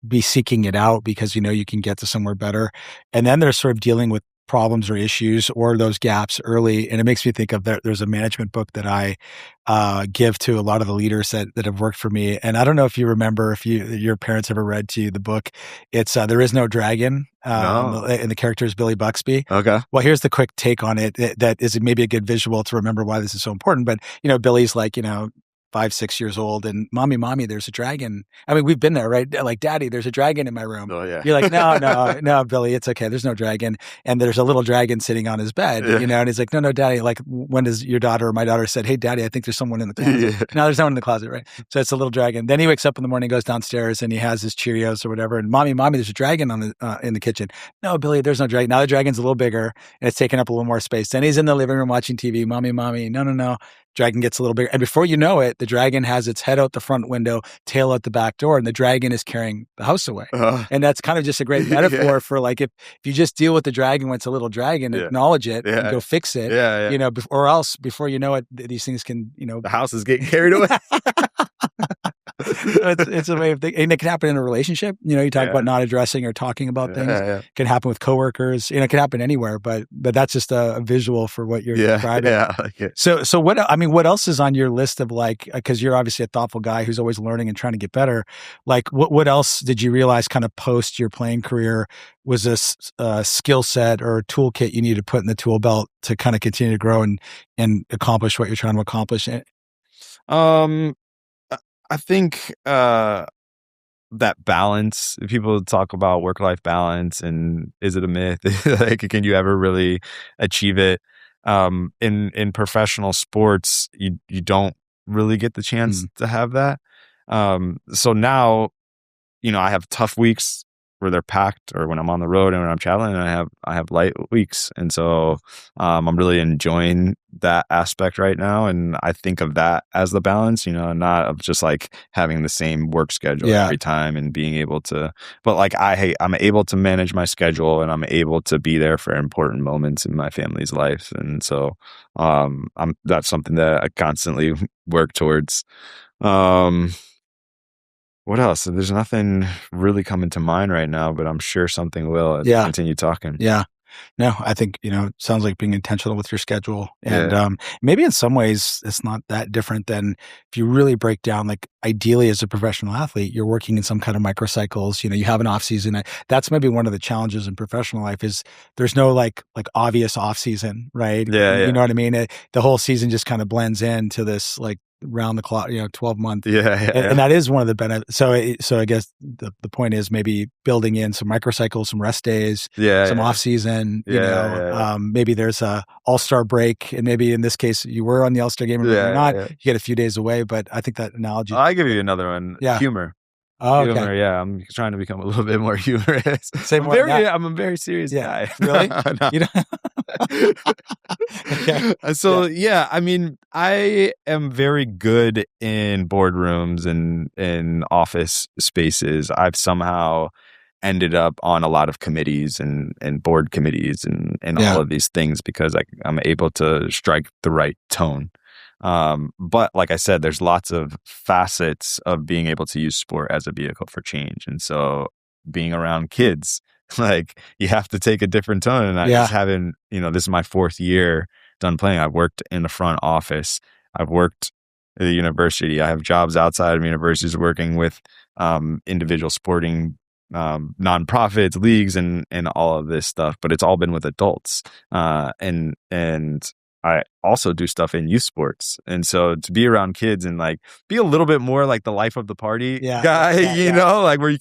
[SPEAKER 1] be seeking it out because, you can get to somewhere better. And then there's sort of dealing with problems or issues or those gaps early. And it makes me think of there's a management book that I give to a lot of the leaders that have worked for me. And I don't know if you remember, if your parents ever read to you the book. It's There Is No Dragon.
[SPEAKER 2] No.
[SPEAKER 1] And the character is Billy Buxby.
[SPEAKER 2] Okay.
[SPEAKER 1] Well, here's the quick take on it. That is maybe a good visual to remember why this is so important. But, Billy's like, 5, 6 years old, and mommy, there's a dragon. I mean, we've been there, right? Like, daddy, there's a dragon in my room.
[SPEAKER 2] Oh, yeah.
[SPEAKER 1] You're like, no, Billy, it's okay. There's no dragon. And there's a little dragon sitting on his bed, and he's like, no, daddy. Like, when does your daughter or my daughter said, hey, daddy, I think there's someone in the closet. No, there's no one in the closet, right? So it's a little dragon. Then he wakes up in the morning, goes downstairs, and he has his Cheerios or whatever. And mommy, there's a dragon in the kitchen. No, Billy, there's no dragon. Now the dragon's a little bigger, and it's taking up a little more space. Then he's in the living room watching TV. Mommy, no. Dragon gets a little bigger. And before you know it, the dragon has its head out the front window, tail out the back door, and the dragon is carrying the house away. And that's kind of just a great metaphor for like, if you just deal with the dragon when it's a little dragon, acknowledge it and go fix it, or else before you know it, these things can,
[SPEAKER 2] the house is getting carried away.
[SPEAKER 1] It's a way of thinking. And it can happen in a relationship. You talk about not addressing or talking about things. It can happen with coworkers. It can happen anywhere. But that's just a visual for what you're describing. So what else is on your list of like, because you're obviously a thoughtful guy who's always learning and trying to get better. Like, what else did you realize kind of post your playing career was this skill set or toolkit you need to put in the tool belt to kind of continue to grow and accomplish what you're trying to accomplish?
[SPEAKER 2] I think that balance, people talk about work-life balance and is it a myth? Like, can you ever really achieve it? In professional sports, you don't really get the chance to have that. So now, I have tough weeks where they're packed, or when I'm on the road and when I'm traveling, and I have light weeks. And so I'm really enjoying that aspect right now. And I think of that as the balance, not of just like having the same work schedule
[SPEAKER 1] Yeah.
[SPEAKER 2] every time and being able to, but like I'm able to manage my schedule, and I'm able to be there for important moments in my family's life. And so that's something that I constantly work towards. Um, what else? There's nothing really coming to mind right now, but I'm sure something will as we
[SPEAKER 1] Yeah.
[SPEAKER 2] continue talking.
[SPEAKER 1] Yeah. No, I think, it sounds like being intentional with your schedule. And
[SPEAKER 2] Yeah.
[SPEAKER 1] maybe in some ways it's not that different than if you really break down, like ideally as a professional athlete, you're working in some kind of microcycles, you have an off season. That's maybe one of the challenges in professional life is there's no like obvious off season, right?
[SPEAKER 2] Yeah,
[SPEAKER 1] You
[SPEAKER 2] yeah.
[SPEAKER 1] know what I mean? The whole season just kind of blends into this like round the clock, 12-month.
[SPEAKER 2] Yeah, yeah,
[SPEAKER 1] And
[SPEAKER 2] yeah.
[SPEAKER 1] that is one of the benefits. So I guess the point is maybe building in some microcycles, some rest days,
[SPEAKER 2] Yeah,
[SPEAKER 1] some
[SPEAKER 2] yeah.
[SPEAKER 1] off season,
[SPEAKER 2] Yeah, yeah, yeah.
[SPEAKER 1] maybe there's a all-star break. And maybe in this case, you were on the all-star game, or maybe you're
[SPEAKER 2] Yeah,
[SPEAKER 1] not,
[SPEAKER 2] yeah.
[SPEAKER 1] you get a few days away. But I think that analogy is
[SPEAKER 2] I give
[SPEAKER 1] good.
[SPEAKER 2] you another one.
[SPEAKER 1] Yeah.
[SPEAKER 2] Humor.
[SPEAKER 1] Oh, okay.
[SPEAKER 2] Humor, yeah. I'm trying to become a little bit more humorous.
[SPEAKER 1] Say more on that.
[SPEAKER 2] I'm a very serious
[SPEAKER 1] Yeah.
[SPEAKER 2] guy.
[SPEAKER 1] Really?
[SPEAKER 2] No.
[SPEAKER 1] You know? Okay. Yeah.
[SPEAKER 2] So yeah, I mean, I am very good in boardrooms and in office spaces. I've somehow ended up on a lot of committees and board committees and all
[SPEAKER 1] Yeah.
[SPEAKER 2] of these things because I'm able to strike the right tone. But like I said, there's lots of facets of being able to use sport as a vehicle for change. And so being around kids, like you have to take a different tone. And I
[SPEAKER 1] Yeah.
[SPEAKER 2] just haven't, this is my 4th year done playing. I've worked in the front office. I've worked at the university. I have jobs outside of universities working with individual sporting nonprofits, leagues, and all of this stuff. But it's all been with adults. And I also do stuff in youth sports. And so to be around kids and like be a little bit more like the life of the party
[SPEAKER 1] Yeah.
[SPEAKER 2] guy,
[SPEAKER 1] Yeah.
[SPEAKER 2] like where you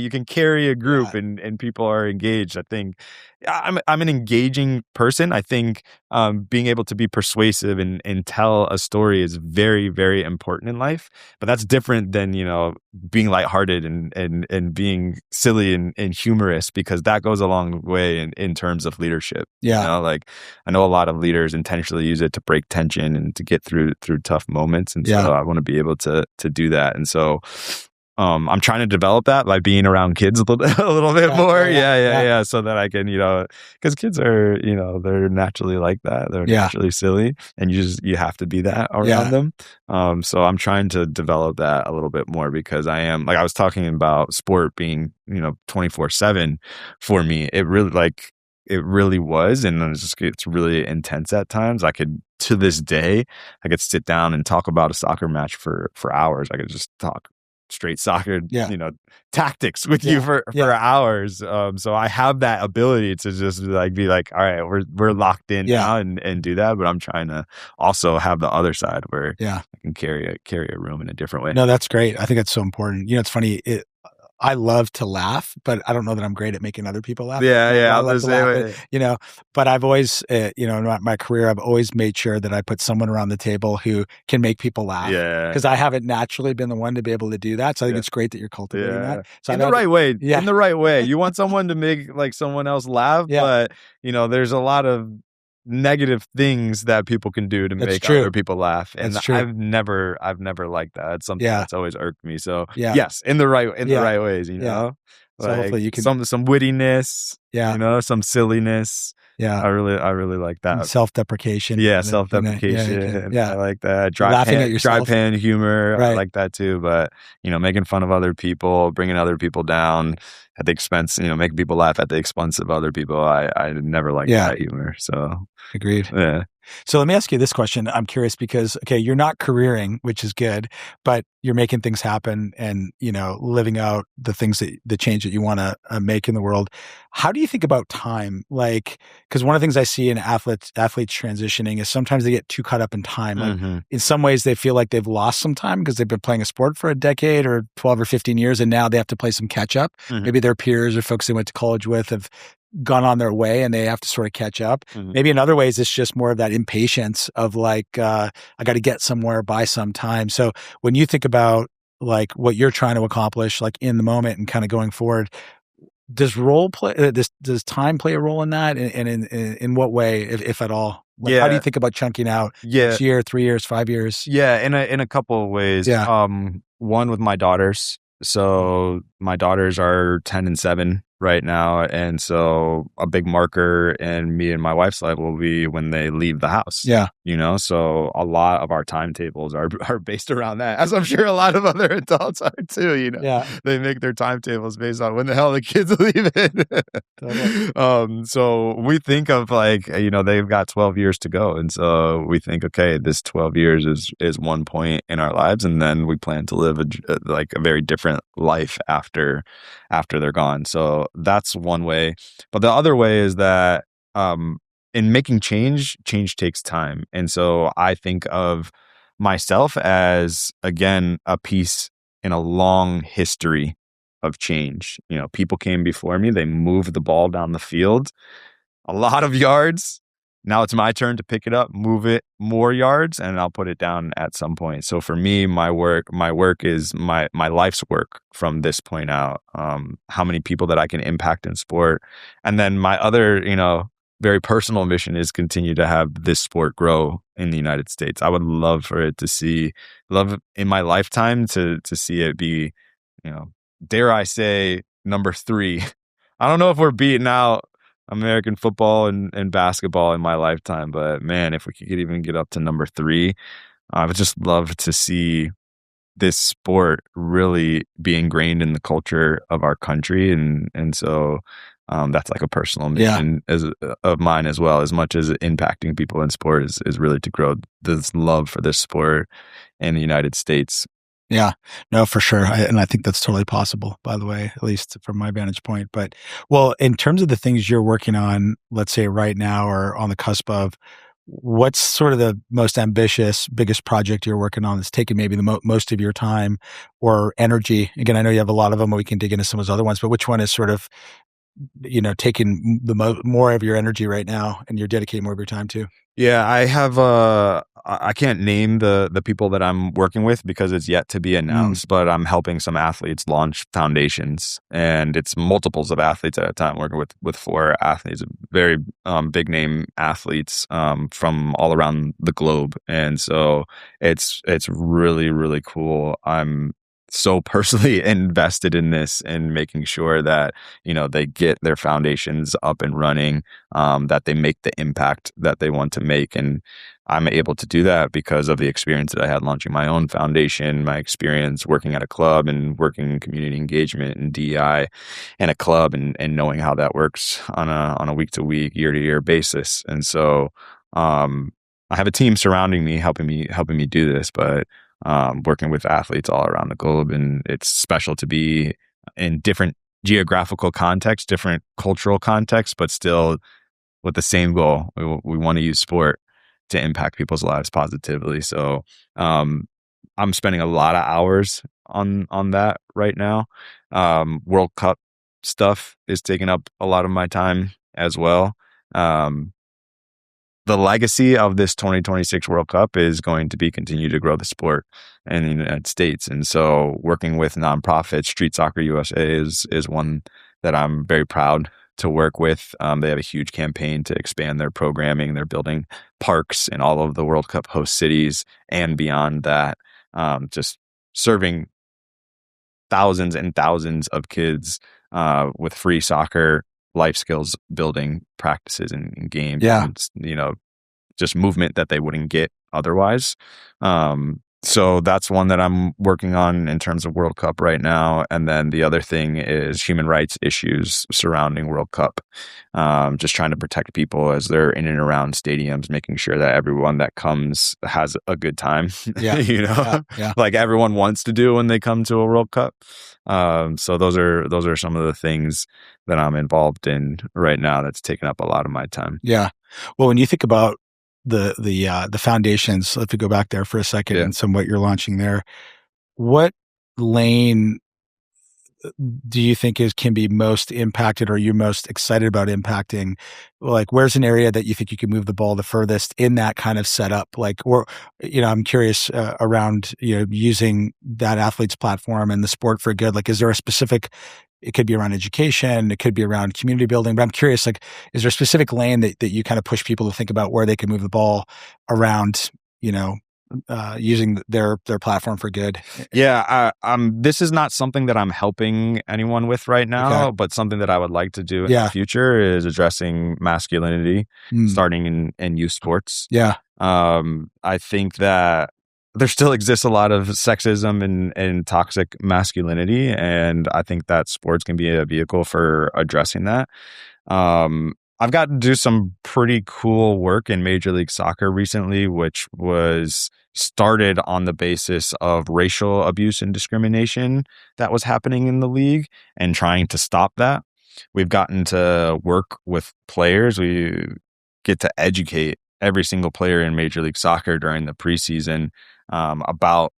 [SPEAKER 2] can carry a group
[SPEAKER 1] Yeah.
[SPEAKER 2] and people are engaged. I think I'm an engaging person. I think being able to be persuasive and tell a story is very, very important in life. But that's different than, being lighthearted and being silly and humorous, because that goes a long way in terms of leadership.
[SPEAKER 1] Yeah.
[SPEAKER 2] Like I know a lot of leaders intentionally use it to break tension and to get through tough moments. And so
[SPEAKER 1] Yeah.
[SPEAKER 2] I want to be able to do that. And so I'm trying to develop that by being around kids a little bit
[SPEAKER 1] Yeah,
[SPEAKER 2] more.
[SPEAKER 1] yeah,
[SPEAKER 2] Yeah. So that I can, because kids are, they're naturally like that. They're
[SPEAKER 1] Yeah.
[SPEAKER 2] naturally silly, and you have to be that around
[SPEAKER 1] Yeah.
[SPEAKER 2] them. So I'm trying to develop that a little bit more, because I am, like I was talking about sport being, 24/7 for me. It really was. And it's really intense at times. To this day, I could sit down and talk about a soccer match for hours. I could just talk straight soccer,
[SPEAKER 1] Yeah.
[SPEAKER 2] tactics with you for hours. So I have that ability to just like be like, all right, we're locked in now and do that. But I'm trying to also have the other side where I can carry a room in a different way.
[SPEAKER 1] No, that's great. I think that's so important. It's funny. I love to laugh, but I don't know that I'm great at making other people laugh.
[SPEAKER 2] Yeah.
[SPEAKER 1] I
[SPEAKER 2] I'm
[SPEAKER 1] love
[SPEAKER 2] the
[SPEAKER 1] to
[SPEAKER 2] same
[SPEAKER 1] laugh,
[SPEAKER 2] way.
[SPEAKER 1] but I've always, in my career, I've always made sure that I put someone around the table who can make people laugh.
[SPEAKER 2] Yeah.
[SPEAKER 1] Because I haven't naturally been the one to be able to do that. So I think it's great that you're cultivating that. So
[SPEAKER 2] In the right way. You want someone to make like someone else laugh, but there's a lot of negative things that people can do to make other people laugh. And I've never liked that. It's something that's always irked me. So yes, in the right ways,
[SPEAKER 1] So
[SPEAKER 2] like
[SPEAKER 1] hopefully you can
[SPEAKER 2] some wittiness, some silliness.
[SPEAKER 1] Yeah.
[SPEAKER 2] I really like that.
[SPEAKER 1] And self-deprecation.
[SPEAKER 2] Yeah, self-deprecation. I like that.
[SPEAKER 1] Laughing at
[SPEAKER 2] dry
[SPEAKER 1] yourself.
[SPEAKER 2] pan humor.
[SPEAKER 1] Right.
[SPEAKER 2] I like that too. But, making fun of other people, bringing other people down at the expense, making people laugh at the expense of other people. I never liked that humor. So
[SPEAKER 1] agreed.
[SPEAKER 2] Yeah.
[SPEAKER 1] So let me ask you this question. I'm curious because, okay, you're not careering, which is good, but you're making things happen and, living out the change that you want to make in the world. How do you think about time? Like, because one of the things I see in athletes transitioning is sometimes they get too caught up in time. Like in some ways they feel like they've lost some time because they've been playing a sport for a decade or 12 or 15 years. And now they have to play some catch up. Maybe their peers or folks they went to college with have gone on their way and they have to sort of catch up. Maybe in other ways, it's just more of that impatience of like, I got to get somewhere by some time. So when you think about like what you're trying to accomplish, like in the moment and kind of going forward. Does does time play a role in that? And in what way, if at all? Like, how do you
[SPEAKER 2] Yeah,
[SPEAKER 1] think about chunking out
[SPEAKER 2] yeah,
[SPEAKER 1] next year, 3 years, 5 years?
[SPEAKER 2] yeah. In a couple of ways.
[SPEAKER 1] Yeah,
[SPEAKER 2] One with my daughters. So my daughters are 10 and 7 right now, and so a big marker in me and my wife's life will be when they leave the house.
[SPEAKER 1] yeah,
[SPEAKER 2] So a lot of our timetables are based around that, as I'm sure a lot of other adults are too.
[SPEAKER 1] yeah,
[SPEAKER 2] They make their timetables based on when the hell the kids leave it.
[SPEAKER 1] totally.
[SPEAKER 2] So we think of like, they've got 12 years to go. And so we think, okay, this 12 years is one point in our lives. And then we plan to live like a very different life after they're gone. So that's one way. But the other way is that, in making change takes time. And so I think of myself as, again, a piece in a long history of change. People came before me, they moved the ball down the field a lot of yards. Now it's my turn to pick it up, move it more yards, and I'll put it down at some point. So for me, my work is my life's work from this point out. How many people that I can impact in sport, and then my other, very personal mission is continue to have this sport grow in the United States. I would love for it to love in my lifetime to see it be, dare I say, number 3. I don't know if we're beating out American football and basketball in my lifetime, but man, if we could even get up to number 3, I would just love to see this sport really be ingrained in the culture of our country. And so that's like a personal
[SPEAKER 1] Yeah.
[SPEAKER 2] mission of mine as well, as much as impacting people in sport is really to grow this love for this sport in the United States.
[SPEAKER 1] Yeah, no, for sure. And I think that's totally possible, by the way, at least from my vantage point. But, well, in terms of the things you're working on, let's say right now or on the cusp of, what's sort of the most ambitious, biggest project you're working on that's taking maybe the most of your time or energy? Again, I know you have a lot of them, and we can dig into some of those other ones, but which one is sort of, taking the more of your energy right now and you're dedicating more of your time to?
[SPEAKER 2] Yeah, I have I can't name the people that I'm working with because it's yet to be
[SPEAKER 1] Mm,
[SPEAKER 2] announced, but I'm helping some athletes launch foundations, and it's multiples of athletes at a time, working with 4 athletes, very big name athletes from all around the globe. And so it's really, really cool. I'm so personally invested in this and making sure that, they get their foundations up and running, that they make the impact that they want to make. And I'm able to do that because of the experience that I had launching my own foundation, my experience working at a club and working in community engagement and DEI in a club, and knowing how that works on a week to week, year to year basis. And so, I have a team surrounding me, helping me do this, but working with athletes all around the globe. And it's special to be in different geographical contexts, different cultural contexts, but still with the same goal. We want to use sport to impact people's lives positively. So I'm spending a lot of hours on that right now. World Cup stuff is taking up a lot of my time as well. Um, the legacy of this 2026 World Cup is going to be continue to grow the sport in the United States. And so working with nonprofits, Street Soccer USA is one that I'm very proud to work with. They have a huge campaign to expand their programming. They're building parks in all of the World Cup host cities and beyond that, just serving thousands and thousands of kids with free soccer life skills building practices and games,
[SPEAKER 1] yeah.
[SPEAKER 2] and just movement that they wouldn't get otherwise. So that's one that I'm working on in terms of World Cup right now. And then the other thing is human rights issues surrounding World Cup. Just trying to protect people as they're in and around stadiums, making sure that everyone that comes has a good time,
[SPEAKER 1] Yeah. Yeah. Yeah.
[SPEAKER 2] like everyone wants to do when they come to a World Cup. So those are some of the things that I'm involved in right now that's taking up a lot of my time.
[SPEAKER 1] Yeah. Well, when you think about the foundations, if we go back there for a second
[SPEAKER 2] Yeah.
[SPEAKER 1] and some what you're launching there, what lane do you think can be most impacted, or you're most excited about impacting? Like, where's an area that you think you can move the ball the furthest in that kind of setup? Like, or, I'm curious around, using that athlete's platform and the sport for good. Like, is there a specific, it could be around education, it could be around community building, but I'm curious, like, is there a specific lane that you kind of push people to think about where they can move the ball around, using their platform for good?
[SPEAKER 2] Yeah, this is not something that I'm helping anyone with right
[SPEAKER 1] Okay.
[SPEAKER 2] now, but something that I would like to do in the
[SPEAKER 1] Yeah.
[SPEAKER 2] future is addressing masculinity,
[SPEAKER 1] Mm.
[SPEAKER 2] starting in youth sports.
[SPEAKER 1] Yeah.
[SPEAKER 2] I think that there still exists a lot of sexism and toxic masculinity, and I think that sports can be a vehicle for addressing that. I've gotten to do some pretty cool work in Major League Soccer recently, which was started on the basis of racial abuse and discrimination that was happening in the league and trying to stop that. We've gotten to work with players. We get to educate every single player in Major League Soccer during the preseason about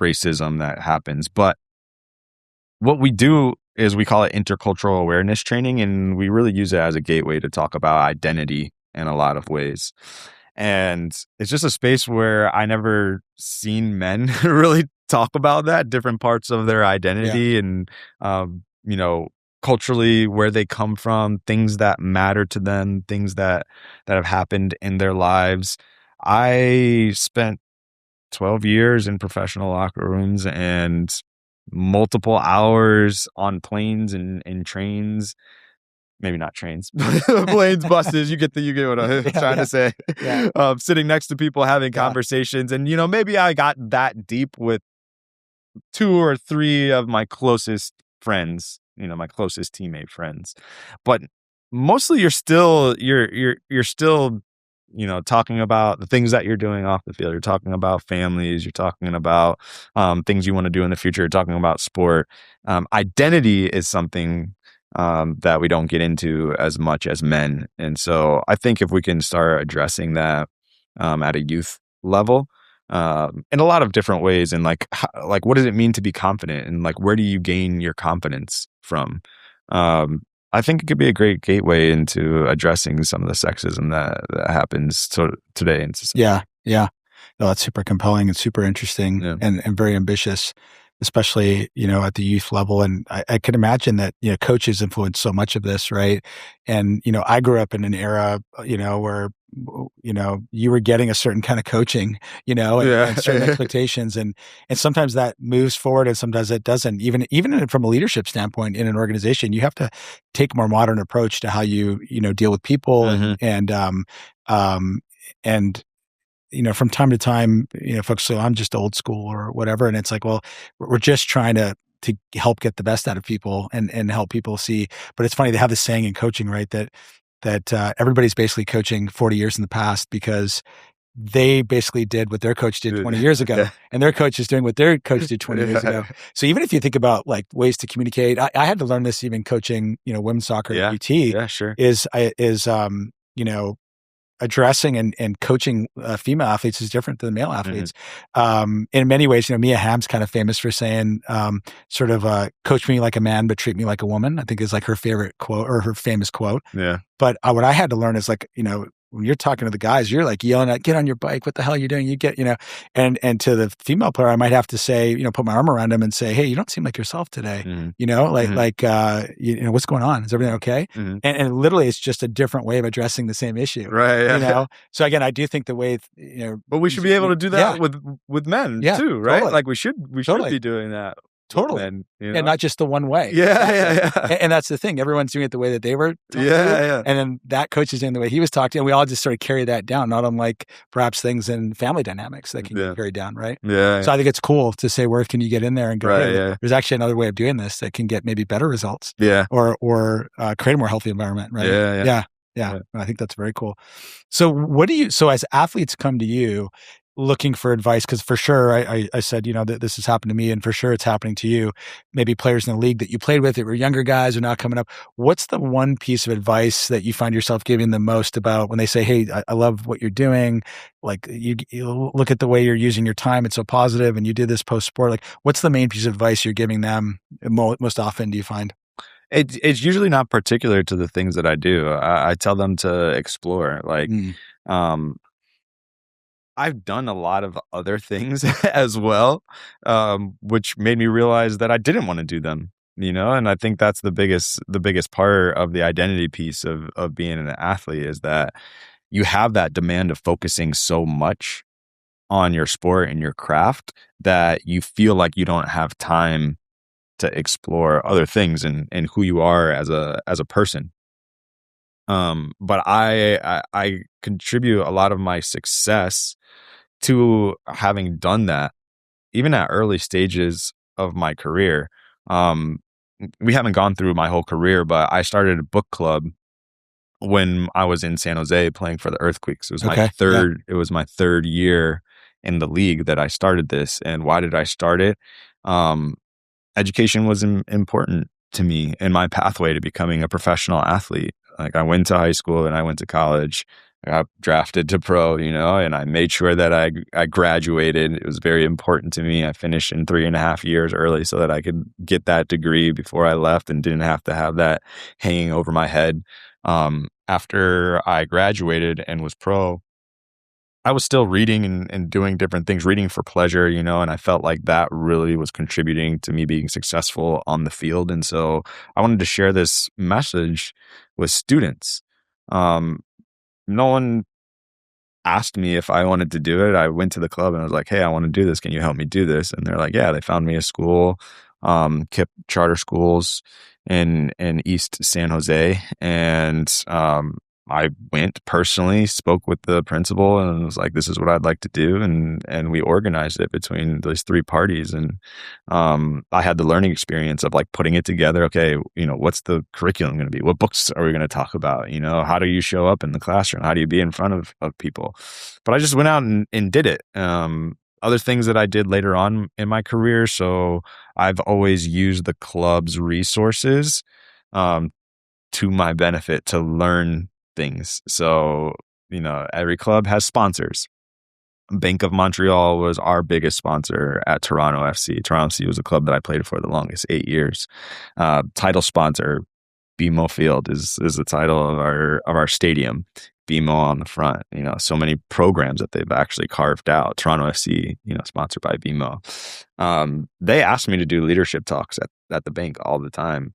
[SPEAKER 2] racism that happens. But what we do is we call it intercultural awareness training, and we really use it as a gateway to talk about identity in a lot of ways. And it's just a space where I never seen men really talk about that, different parts of their
[SPEAKER 1] Yeah.
[SPEAKER 2] identity and, you know, culturally where they come from, things that matter to them, things that have happened in their lives. I spent 12 years in professional locker rooms and multiple hours on planes and trains. Maybe not trains, planes, buses. You get what I'm
[SPEAKER 1] Yeah.
[SPEAKER 2] trying
[SPEAKER 1] Yeah.
[SPEAKER 2] to say.
[SPEAKER 1] Yeah.
[SPEAKER 2] Sitting next to people having
[SPEAKER 1] Yeah.
[SPEAKER 2] conversations, and maybe I got that deep with 2 or 3 of my closest friends, my closest teammate friends. But mostly you're still, talking about the things that you're doing off the field. You're talking about families, you're talking about things you want to do in the future, you're talking about sport. Identity is something that we don't get into as much as men. And so I think if we can start addressing that at a youth level, in a lot of different ways, and like what does it mean to be confident, and like where do you gain your confidence from? I think it could be a great gateway into addressing some of the sexism that happens today in society.
[SPEAKER 1] Yeah. Yeah. No, that's super compelling and super interesting,
[SPEAKER 2] Yeah.
[SPEAKER 1] and very ambitious, especially, at the youth level. And I can imagine that, coaches influence so much of this, right? And, I grew up in an era, where, you were getting a certain kind of coaching, and certain
[SPEAKER 2] Yeah.
[SPEAKER 1] expectations. And sometimes that moves forward and sometimes it doesn't. Even from a leadership standpoint in an organization, you have to take a more modern approach to how you, deal with people,
[SPEAKER 2] Mhm.
[SPEAKER 1] and from time to time, folks say, I'm just old school or whatever. And it's like, well, we're just trying to help get the best out of people and help people see. But it's funny, they have this saying in coaching, right? That everybody's basically coaching 40 years in the past because they basically did what their coach did 20 years ago,
[SPEAKER 2] Yeah.
[SPEAKER 1] and their coach is doing what their coach did 20 years ago. So even if you think about like ways to communicate, I had to learn this even coaching, women's soccer at
[SPEAKER 2] Yeah.
[SPEAKER 1] UT
[SPEAKER 2] Yeah, sure.
[SPEAKER 1] is addressing and coaching female athletes is different than male athletes. In many ways, Mia Hamm's kind of famous for saying, sort of, coach me like a man, but treat me like a woman, I think is like her favorite quote or her famous quote.
[SPEAKER 2] Yeah.
[SPEAKER 1] But what I had to learn is like, when you're talking to the guys, you're like yelling at, get on your bike. What the hell are you doing? You get, and to the female player, I might have to say, put my arm around him and say, hey, you don't seem like yourself today. What's going on? Is everything okay? And literally it's just a different way of addressing the same issue.
[SPEAKER 2] Right. Yeah.
[SPEAKER 1] So again, I do think the way,
[SPEAKER 2] But we should be able to do that with men too, right?
[SPEAKER 1] Totally.
[SPEAKER 2] Like we should be doing that.
[SPEAKER 1] Totally.
[SPEAKER 2] Men,
[SPEAKER 1] And not just the one way.
[SPEAKER 2] Yeah.
[SPEAKER 1] And that's the thing. Everyone's doing it the way that they were taught to.
[SPEAKER 2] Yeah.
[SPEAKER 1] And then that coach is doing the way he was taught to. And we all just sort of carry that down, not unlike perhaps things in family dynamics that can get carried down, right?
[SPEAKER 2] Yeah.
[SPEAKER 1] So I think it's cool to say, where can you get in there and go,
[SPEAKER 2] Right,
[SPEAKER 1] hey,
[SPEAKER 2] yeah.
[SPEAKER 1] there's actually another way of doing this that can get maybe better results.
[SPEAKER 2] Yeah.
[SPEAKER 1] Or create a more healthy environment, right?
[SPEAKER 2] Yeah.
[SPEAKER 1] Yeah. I think that's very cool. So so as athletes come to you, looking for advice, because for sure I said, that this has happened to me, and for sure it's happening to you. Maybe players in the league that you played with that were younger guys are now coming up. What's the one piece of advice that you find yourself giving the most about when they say, "Hey, I love what you're doing. Like you look at the way you're using your time; it's so positive, and you did this post sport." Like, what's the main piece of advice you're giving them most often? Do you find?
[SPEAKER 2] It's usually not particular to the things that I do. I tell them to explore. Like,
[SPEAKER 1] Mm,
[SPEAKER 2] um, I've done a lot of other things as well, which made me realize that I didn't want to do them. And I think that's the biggest part of the identity piece of being an athlete is that you have that demand of focusing so much on your sport and your craft that you feel like you don't have time to explore other things and who you are as a person. But I contribute a lot of my success to having done that, even at early stages of my career. Um, we haven't gone through my whole career, but I started a book club when I was in San Jose playing for the Earthquakes. It was my
[SPEAKER 1] okay. Yeah.
[SPEAKER 2] third. It was my third year in the league that I started this. And why did I start it? Um, Education was important to me in my pathway to becoming a professional athlete. Like I went to high school and I went to college. I got drafted to pro, and I made sure that I graduated. It was very important to me. I finished in 3.5 years early so that I could get that degree before I left and didn't have that hanging over my head. After I graduated and was pro, I was still reading and doing different things, reading for pleasure, and I felt like that really was contributing to me being successful on the field. And so I wanted to share this message with students. Um, no one asked me if I wanted to do it. I went to the club and I was like, "Hey, I want to do this. Can you help me do this?" And they're like, "Yeah." They found me a school, KIPP charter schools in East San Jose, and I went personally, spoke with the principal, and was like, "This is what I'd like to do," and we organized it between those three parties, and I had the learning experience of like putting it together. Okay, what's the curriculum going to be? What books are we going to talk about? How do you show up in the classroom? How do you be in front of people? But I just went out and did it. Other things that I did later on in my career. So I've always used the club's resources um, to my benefit to learn things. So, every club has sponsors. Bank of Montreal was our biggest sponsor at Toronto FC. Toronto FC was a club that I played for the longest, 8 years. Title sponsor, BMO Field is the title of our stadium. BMO on the front. So many programs that they've actually carved out. Toronto FC, sponsored by BMO. They asked me to do leadership talks at the bank all the time.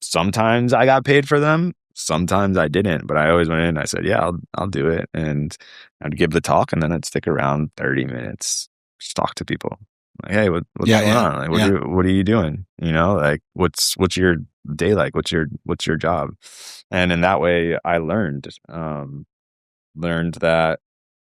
[SPEAKER 2] Sometimes I got paid for them. Sometimes I didn't, but I always went in and I said, "Yeah, I'll do it." And I'd give the talk and then I'd stick around 30 minutes, just talk to people. Like, "Hey, what's
[SPEAKER 1] Yeah.
[SPEAKER 2] going
[SPEAKER 1] Yeah.
[SPEAKER 2] on? Like,
[SPEAKER 1] Yeah.
[SPEAKER 2] what are you doing? Like, what's your day like? What's your job?" And in that way, I learned that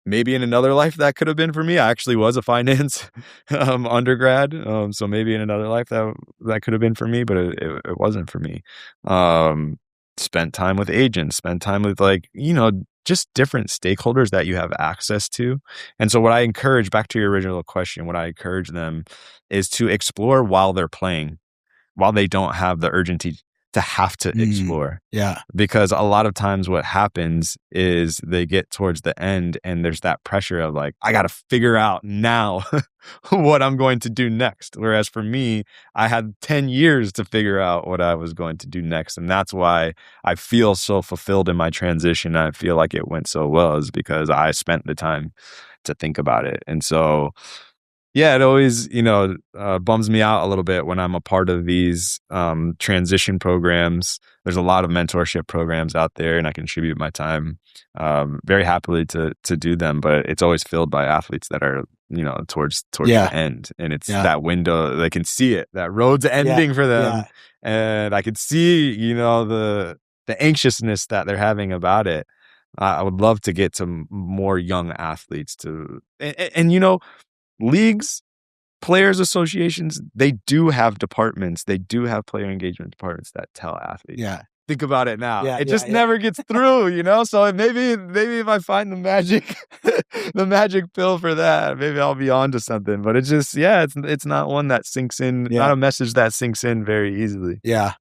[SPEAKER 2] maybe in another life that could have been for me. I actually was a finance undergrad, so maybe in another life that could have been for me, but it wasn't for me. Um, Spent time with agents, spent time with like just different stakeholders that you have access to. And so what I encourage, back to your original question, what I encourage them is to explore while they're playing, while they don't have the urgency to have to
[SPEAKER 1] Mm,
[SPEAKER 2] explore.
[SPEAKER 1] yeah.
[SPEAKER 2] Because a lot of times what happens is they get towards the end and there's that pressure of like, I got to figure out now what I'm going to do next. Whereas for me, I had 10 years to figure out what I was going to do next. And that's why I feel so fulfilled in my transition. I feel like it went so well is because I spent the time to think about it. And so yeah, it always, bums me out a little bit when I'm a part of these transition programs. There's a lot of mentorship programs out there, and I contribute my time very happily to do them. But it's always filled by athletes that are, towards
[SPEAKER 1] Yeah.
[SPEAKER 2] the end, and it's
[SPEAKER 1] Yeah.
[SPEAKER 2] that window. They can see it. That road's
[SPEAKER 1] Yeah.
[SPEAKER 2] ending for them,
[SPEAKER 1] Yeah.
[SPEAKER 2] and I could see, the anxiousness that they're having about it. I would love to get some more young athletes to, and leagues, players associations, they do have departments. They do have player engagement departments that tell athletes,
[SPEAKER 1] Yeah.
[SPEAKER 2] think about it now.
[SPEAKER 1] Yeah,
[SPEAKER 2] It
[SPEAKER 1] yeah,
[SPEAKER 2] just
[SPEAKER 1] yeah.
[SPEAKER 2] never gets through, you know? So maybe if I find the magic the magic pill for that, maybe I'll be onto something. But it's just, yeah, it's not one that sinks in,
[SPEAKER 1] Yeah.
[SPEAKER 2] not a message that sinks in very easily.
[SPEAKER 1] Yeah.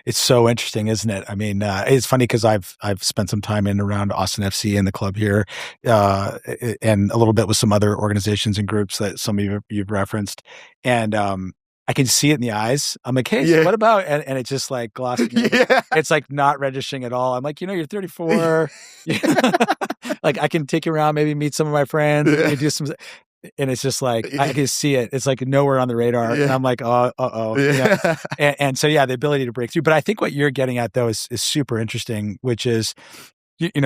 [SPEAKER 1] It's so interesting, isn't it? I mean, it's funny because I've spent some time in around Austin FC and the club here, and a little bit with some other organizations and groups that some of you've referenced. And I can see it in the eyes. I'm like, hey, so
[SPEAKER 2] Yeah.
[SPEAKER 1] what about, and it's just like glossing over.
[SPEAKER 2] Yeah.
[SPEAKER 1] It's like not registering at all. I'm like, you're 34. Like I can take you around, maybe meet some of my friends,
[SPEAKER 2] Yeah.
[SPEAKER 1] maybe do some, and it's just like, I can see it. It's like nowhere on the radar. And I'm like, uh-oh.
[SPEAKER 2] Yeah.
[SPEAKER 1] And so, yeah, the ability to break through. But I think what you're getting at though is super interesting, which is,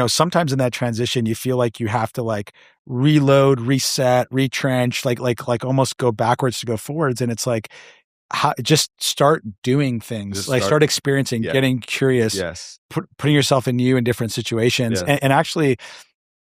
[SPEAKER 1] sometimes in that transition, you feel like you have to like reload, reset, retrench, like almost go backwards to go forwards. And it's like, just start doing things,
[SPEAKER 2] Just
[SPEAKER 1] like start experiencing,
[SPEAKER 2] Yeah.
[SPEAKER 1] getting curious,
[SPEAKER 2] Yes.
[SPEAKER 1] putting yourself in new and different situations.
[SPEAKER 2] Yeah.
[SPEAKER 1] And actually,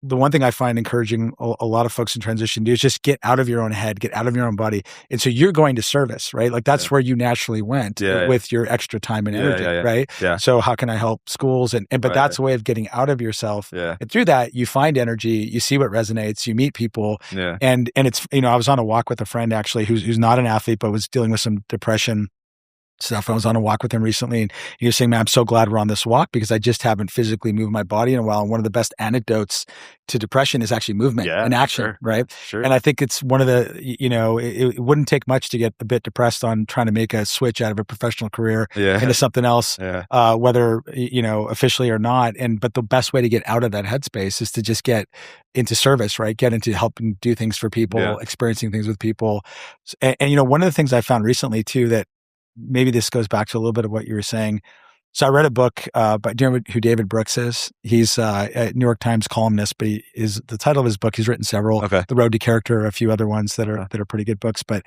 [SPEAKER 1] the one thing I find encouraging a lot of folks in transition do is just get out of your own head, get out of your own body. And so you're going to service, right? Like that's where you naturally went with your extra time and energy, right?
[SPEAKER 2] Yeah.
[SPEAKER 1] So how can I help schools? But that's a way of getting out of yourself.
[SPEAKER 2] Yeah.
[SPEAKER 1] And through that, you find energy, you see what resonates, you meet people.
[SPEAKER 2] Yeah.
[SPEAKER 1] And it's, I was on a walk with a friend actually who's not an athlete, but was dealing with some depression stuff. I was on a walk with him recently and he was saying, man, I'm so glad we're on this walk because I just haven't physically moved my body in a while. And one of the best antidotes to depression is actually movement and action, right?
[SPEAKER 2] Sure.
[SPEAKER 1] And I think it's one of the, it wouldn't take much to get a bit depressed on trying to make a switch out of a professional career into something else, whether, officially or not. But the best way to get out of that headspace is to just get into service, right? Get into helping do things for people, experiencing things with people. And one of the things I found recently too, that maybe this goes back to a little bit of what you were saying. So I read a book, do you know who David Brooks is? He's a New York Times columnist, but the title of his book, he's written several, The Road to Character, a few other ones that are pretty good books, but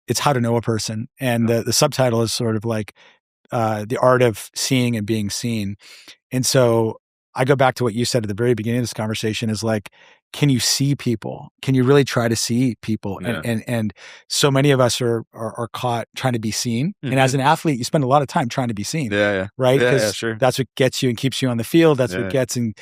[SPEAKER 1] it's How to Know a Person. And the subtitle is sort of like the art of seeing and being seen. And so I go back to what you said at the very beginning of this conversation is like, can you see people? Can you really try to see people? And so many of us are caught trying to be seen. And as an athlete, you spend a lot of time trying to be seen. Right? Because that's what gets you and keeps you on the field. That's what gets and,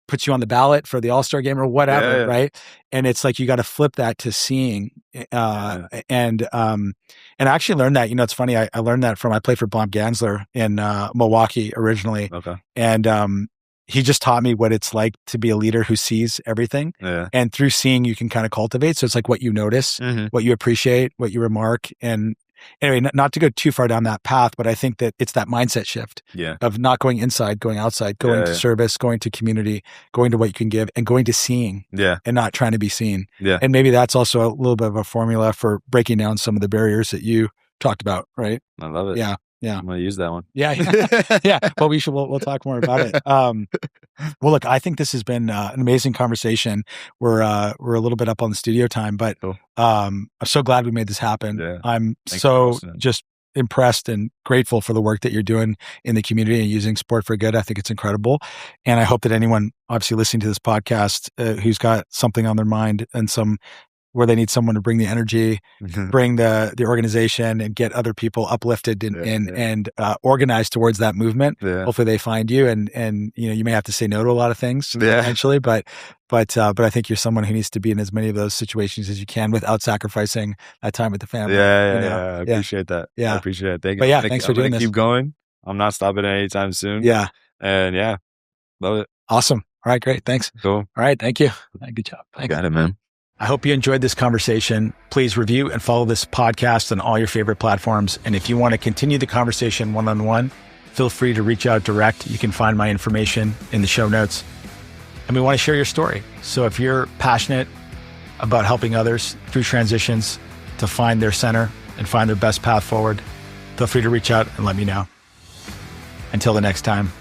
[SPEAKER 1] puts you on the ballot for the All-Star game or whatever. Right. And it's like, you got to flip that to seeing. And I actually learned that, it's funny. I learned that I played for Bob Gansler in Milwaukee originally. And he just taught me what it's like to be a leader who sees everything. And through seeing, you can kind of cultivate. So it's like what you notice, what you appreciate, what you remark. And anyway, not to go too far down that path, but I think that it's that mindset shift of not going inside, going outside, going to service, going to community, going to what you can give, and going to seeing and not trying to be seen. And maybe that's also a little bit of a formula for breaking down some of the barriers that you talked about, right?
[SPEAKER 2] I love it.
[SPEAKER 1] Yeah.
[SPEAKER 2] I'm going to use that one.
[SPEAKER 1] Yeah. Well, we'll talk more about it. Well, look, I think this has been an amazing conversation. We're a little bit up on the studio time, but I'm so glad we made this happen. I'm so just impressed and grateful for the work that you're doing in the community and using sport for good. I think it's incredible. And I hope that anyone obviously listening to this podcast who's got something on their mind and where they need someone to bring the energy, bring the organization and get other people uplifted and organized towards that movement. Hopefully they find you and you may have to say no to a lot of things eventually, but I think you're someone who needs to be in as many of those situations as you can without sacrificing that time with the family.
[SPEAKER 2] I appreciate that. I appreciate it. Thank you.
[SPEAKER 1] But thanks for doing this.
[SPEAKER 2] Keep going. I'm not stopping anytime soon. And love it.
[SPEAKER 1] Awesome. All right, great. Thanks.
[SPEAKER 2] Cool.
[SPEAKER 1] All right. Thank you. Good job. Thanks.
[SPEAKER 2] Got it, man.
[SPEAKER 1] I hope you enjoyed this conversation. Please review and follow this podcast on all your favorite platforms. And if you want to continue the conversation one-on-one, feel free to reach out direct. You can find my information in the show notes. And we want to share your story. So if you're passionate about helping others through transitions to find their center and find their best path forward, feel free to reach out and let me know. Until the next time.